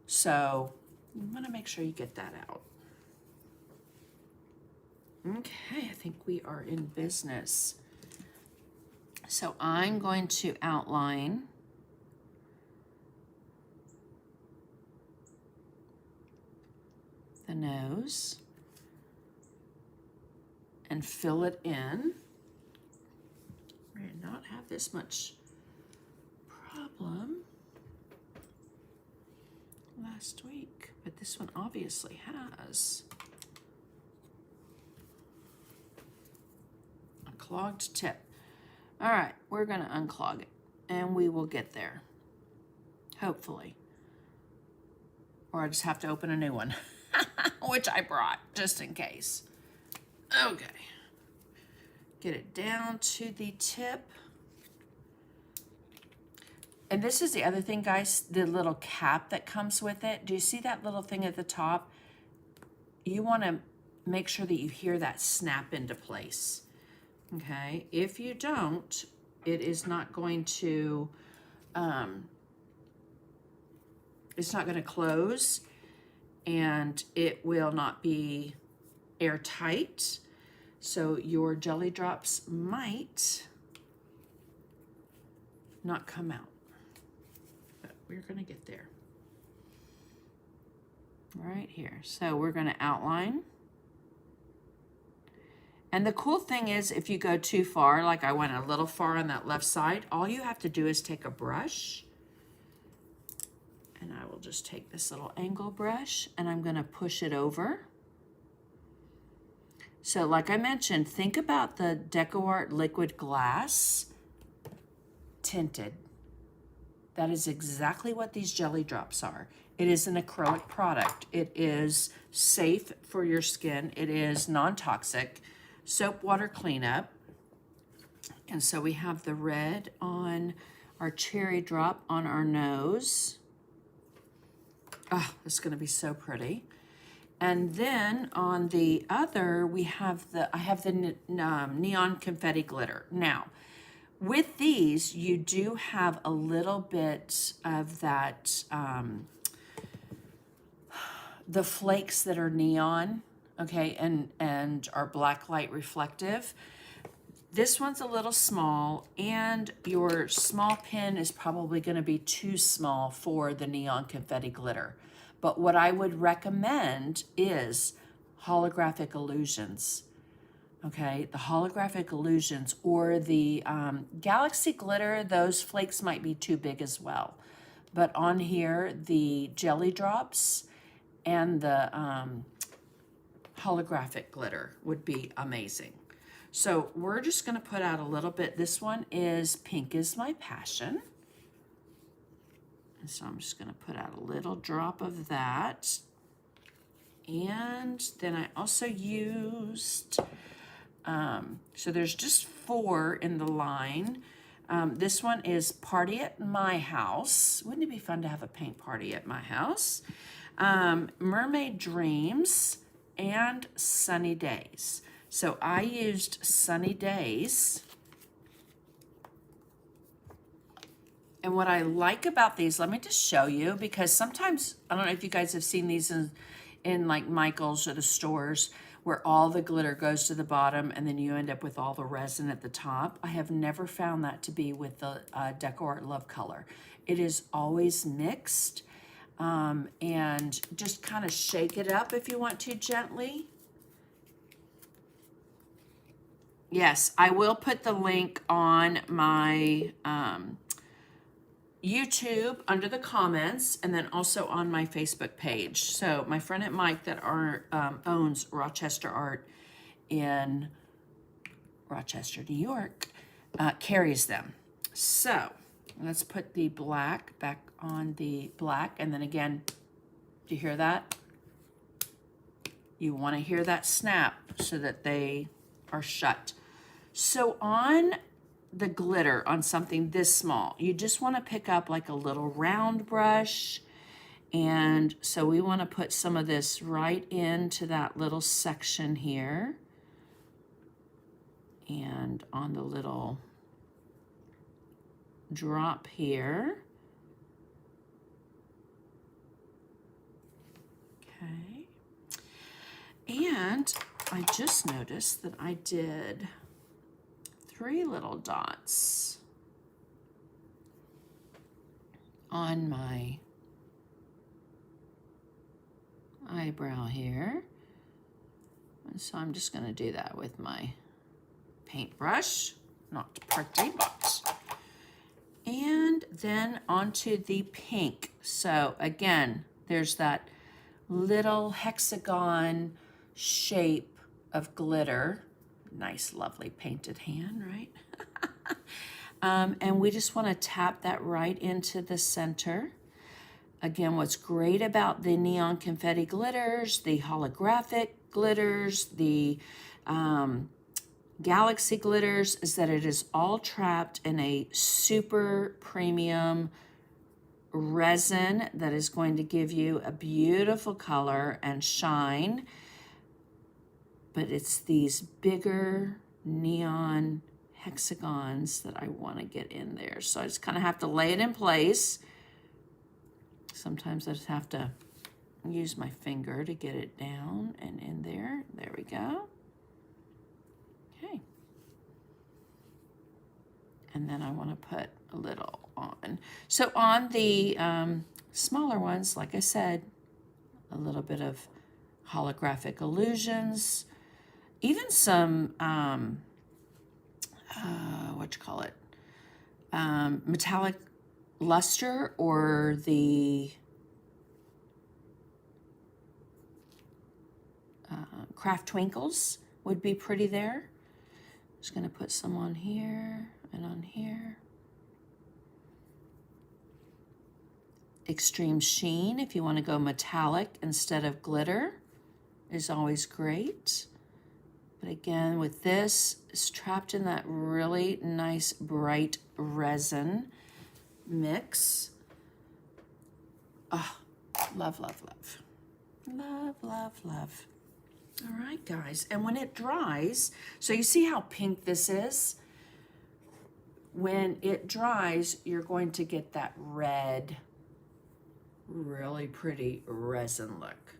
So, you want to make sure you get that out. Okay, I think we are in business. So I'm going to outline the nose and fill it in. I did not have this much problem last week, but this one obviously has. Clogged tip. All right, we're going to unclog it and we will get there. Hopefully. Or I just have to open a new one, which I brought just in case. Okay. Get it down to the tip. And this is the other thing, guys, the little cap that comes with it. Do you see that little thing at the top? You want to make sure that you hear that snap into place. Okay, if you don't, it is not going to, it's not going to close, and it will not be airtight. So your jelly drops might not come out, but we're going to get there. Right here. So we're going to outline. And the cool thing is, if you go too far, like I went a little far on that left side, all you have to do is take a brush, and I will just take this little angle brush, and I'm going to push it over. So like I mentioned, think about the DecoArt liquid glass tinted. that is exactly what these jelly drops are. It is an acrylic product. It is safe for your skin. It is non-toxic, soap water cleanup. And so we have the red on our cherry drop on our nose. Oh, it's going to be so pretty. And then on the other, I have the neon confetti glitter. Now, with these, you do have a little bit of that, the flakes that are neon, okay, and are black light reflective. This one's a little small, and your small pen is probably going to be too small for the neon confetti glitter. But what I would recommend is holographic illusions. Okay, the holographic illusions or the galaxy glitter, those flakes might be too big as well. But on here, the jelly drops and the holographic glitter would be amazing. So we're just going to put out a little bit. This one is Pink is My Passion. And so I'm just going to put out a little drop of that. And then I also used, so there's just 4 in the line. This one is Party at My House. Wouldn't it be fun to have a paint party at my house? Mermaid Dreams and Sunny Days. So I used Sunny Days. And what I like about these, let me just show you, because sometimes, I don't know if you guys have seen these in like Michael's or the stores, where all the glitter goes to the bottom and then you end up with all the resin at the top. I have never found that to be with the DecoArt Love Color. It is always mixed, and just kind of shake it up if you want to gently. Yes, I will put the link on my YouTube under the comments, and then also on my Facebook page. So my friend at Mike that owns Rochester Art in Rochester, New York, carries them. So let's put the black back on the black, and then again, do you hear that? You want to hear that snap so that they are shut. So on the glitter, on something this small, you just want to pick up like a little round brush, and so we want to put some of this right into that little section here, and on the little drop here. Okay, and I just noticed that I did 3 little dots on my eyebrow here. And so I'm just going to do that with my paintbrush, not pretty, but. And then onto the pink. So again, there's that little hexagon shape of glitter. Nice, lovely painted hand, right? And we just want to tap that right into the center. Again, what's great about the neon confetti glitters, the holographic glitters, the galaxy glitters, is that it is all trapped in a super premium resin that is going to give you a beautiful color and shine. But it's these bigger neon hexagons that I want to get in there. So I just kind of have to lay it in place. Sometimes I just have to use my finger to get it down and in there. There we go. Okay. And then I want to put a little on. So on the smaller ones, like I said, a little bit of holographic illusions, even some, metallic luster, or the craft twinkles would be pretty there. Just going to put some on here and on here. extreme sheen if you want to go metallic instead of glitter is always great. But again, with this, it's trapped in that really nice bright resin mix. Oh, love, love, love. Love, love, love. All right, guys. And when it dries, so you see how pink this is? When it dries, you're going to get that red, really pretty resin look.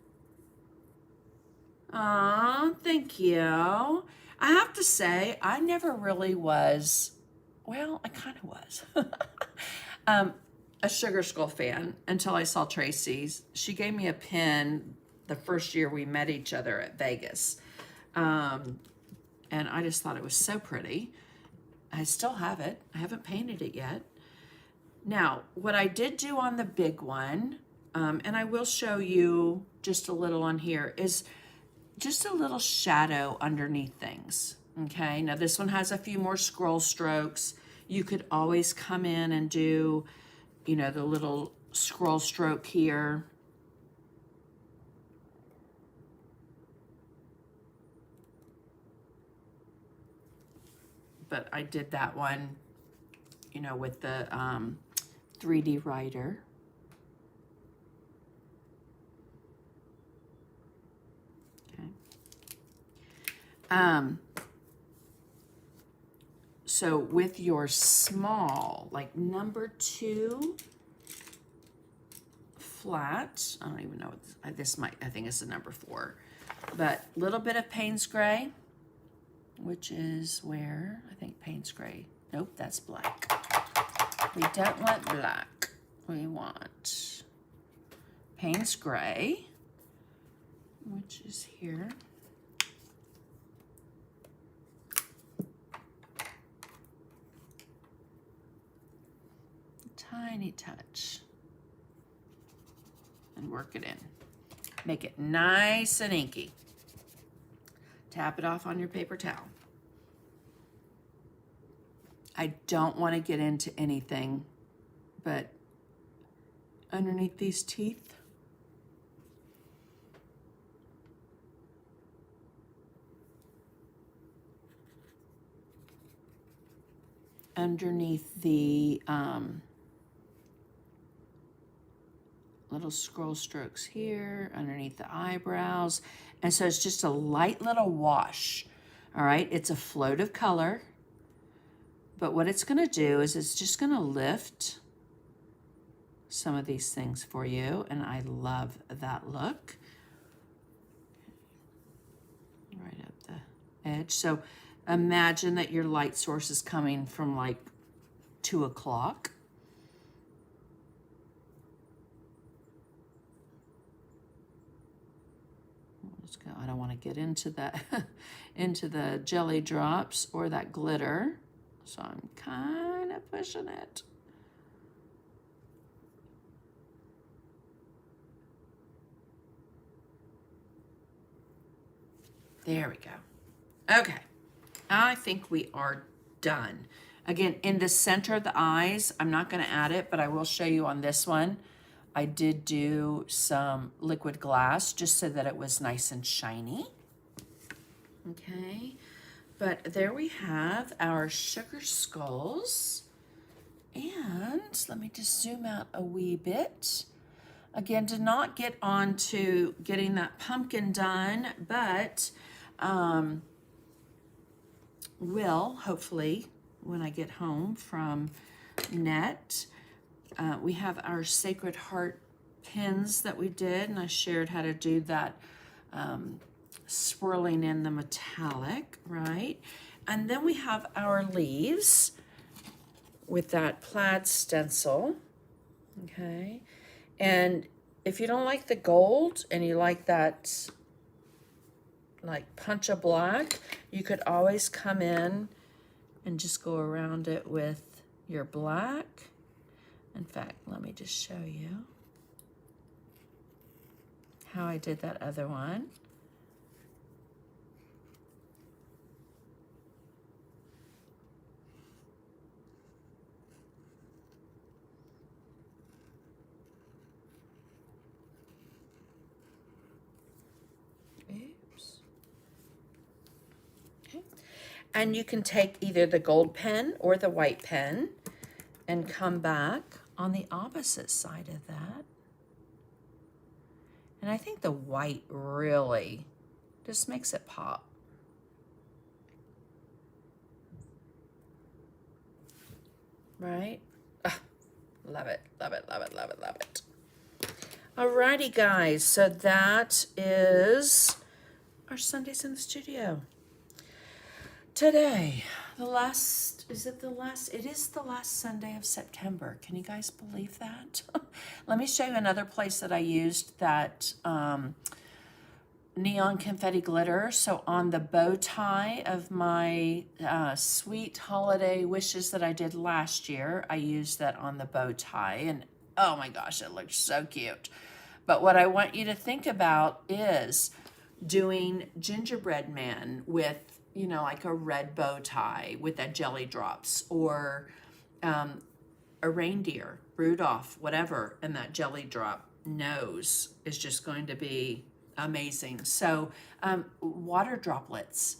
Aw, thank you. I have to say, I never really was, well, I kind of was, a Sugar Skull fan until I saw Tracy's. She gave me a pin the first year we met each other at Vegas. And I just thought it was so pretty. I still have it. I haven't painted it yet. Now, what I did do on the big one, and I will show you just a little on here, is just a little shadow underneath things, okay? Now this one has a few more scroll strokes. You could always come in and do, you know, the little scroll stroke here. But I did that one, you know, with the 3D writer. So with your small, like number 2 flat, I don't even know what this might, I think it's a number 4, but little bit of Payne's Gray, which is where, I think Payne's Gray, nope, that's black. We don't want black, we want Payne's Gray, which is here. Tiny touch and work it in. Make it nice and inky. Tap it off on your paper towel. I don't want to get into anything but underneath these teeth. Underneath the little scroll strokes here, underneath the eyebrows. And so it's just a light little wash. All right, it's a float of color. But what it's gonna do is it's just gonna lift some of these things for you. And I love that look. Right up the edge. So imagine that your light source is coming from like 2 o'clock. I don't want to get into that, into the jelly drops or that glitter. So I'm kind of pushing it. There we go. Okay, I think we are done. Again, in the center of the eyes, I'm not going to add it, but I will show you on this one. I did do some liquid glass just so that it was nice and shiny. Okay, but there we have our sugar skulls. And let me just zoom out a wee bit. Again, did not get on to getting that pumpkin done, but will hopefully when I get home from Net. We have our Sacred Heart pins that we did, and I shared how to do that swirling in the metallic, right? And then we have our leaves with that plaid stencil, okay? And if you don't like the gold and you like that like punch of black, you could always come in and just go around it with your black. In fact, let me just show you how I did that other one. And you can take either the gold pen or the white pen and come back on the opposite side of that. And I think the white really just makes it pop. Right? Ah, love it, love it, love it, love it, love it. Alrighty, guys, so that is our Sundays in the studio. Today, it is the last Sunday of September. Can you guys believe that? Let me show you another place that I used that neon confetti glitter. So on the bow tie of my sweet holiday wishes that I did last year, I used that on the bow tie, and oh my gosh, it looked so cute. But what I want you to think about is doing gingerbread man with, you know, like a red bow tie with that jelly drops, or a reindeer, Rudolph, whatever, and that jelly drop nose is just going to be amazing. So water droplets.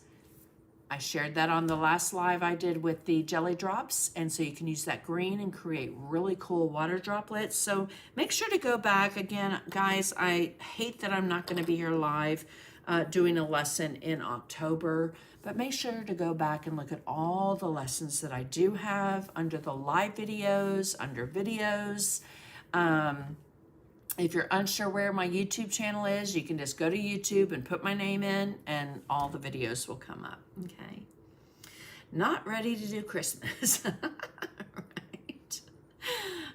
I shared that on the last live I did with the jelly drops, and so you can use that green and create really cool water droplets. So make sure to go back. Again, guys, I hate that I'm not going to be here live doing a lesson in October, but make sure to go back and look at all the lessons that I do have under the live videos, under videos. If you're unsure where my YouTube channel is, you can just go to YouTube and put my name in, and all the videos will come up. Okay. Not ready to do Christmas. Right.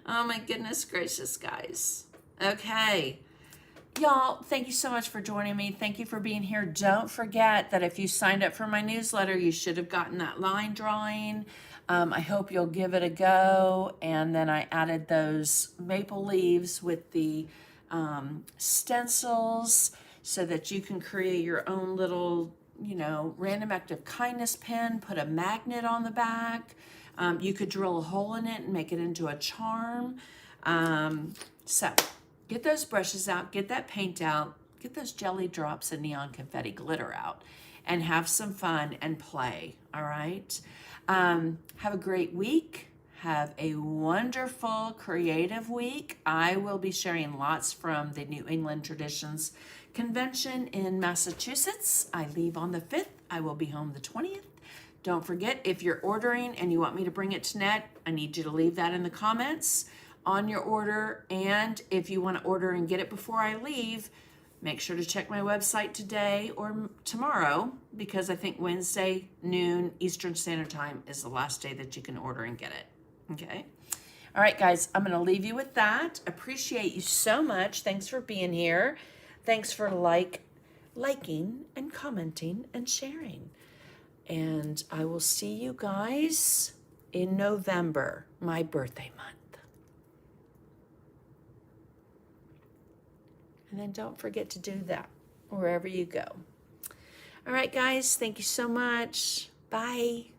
Oh my goodness gracious, guys. Okay. Y'all, thank you so much for joining me. Thank you for being here. Don't forget that if you signed up for my newsletter, you should have gotten that line drawing. I hope you'll give it a go. And then I added those maple leaves with the stencils so that you can create your own little, you know, random act of kindness pin, put a magnet on the back. You could drill a hole in it and make it into a charm. So get those brushes out, get that paint out, get those jelly drops and neon confetti glitter out, and have some fun and play, all right? Have a great week. Have a wonderful creative week. I will be sharing lots from the New England Traditions Convention in Massachusetts. I leave on the 5th. I will be home the 20th. Don't forget, if you're ordering and you want me to bring it to net, I need you to leave that in the comments on your order. And if you want to order and get it before I leave, make sure to check my website today or tomorrow, because I think Wednesday noon Eastern Standard Time is the last day that you can order and get it. Okay. All right, guys, I'm going to leave you with that. Appreciate you so much. Thanks for being here. Thanks for liking and commenting and sharing. And I will see you guys in November, my birthday month. And then don't forget to do that wherever you go. All right, guys, thank you so much. Bye.